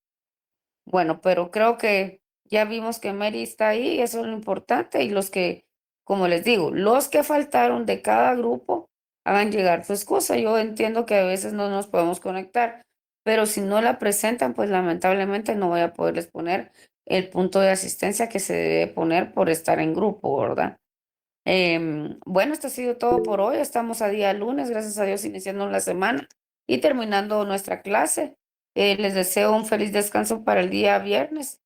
Bueno, pero creo que ya vimos que Mary está ahí, eso es lo importante, y los que, como les digo, los que faltaron de cada grupo, hagan llegar su excusa. Yo entiendo que a veces no nos podemos conectar, pero si no la presentan, pues lamentablemente no voy a poderles poner el punto de asistencia que se debe poner por estar en grupo, ¿verdad? Bueno, esto ha sido todo por hoy. Estamos a día lunes, gracias a Dios, iniciando la semana y terminando nuestra clase. Les deseo un feliz descanso para el día viernes.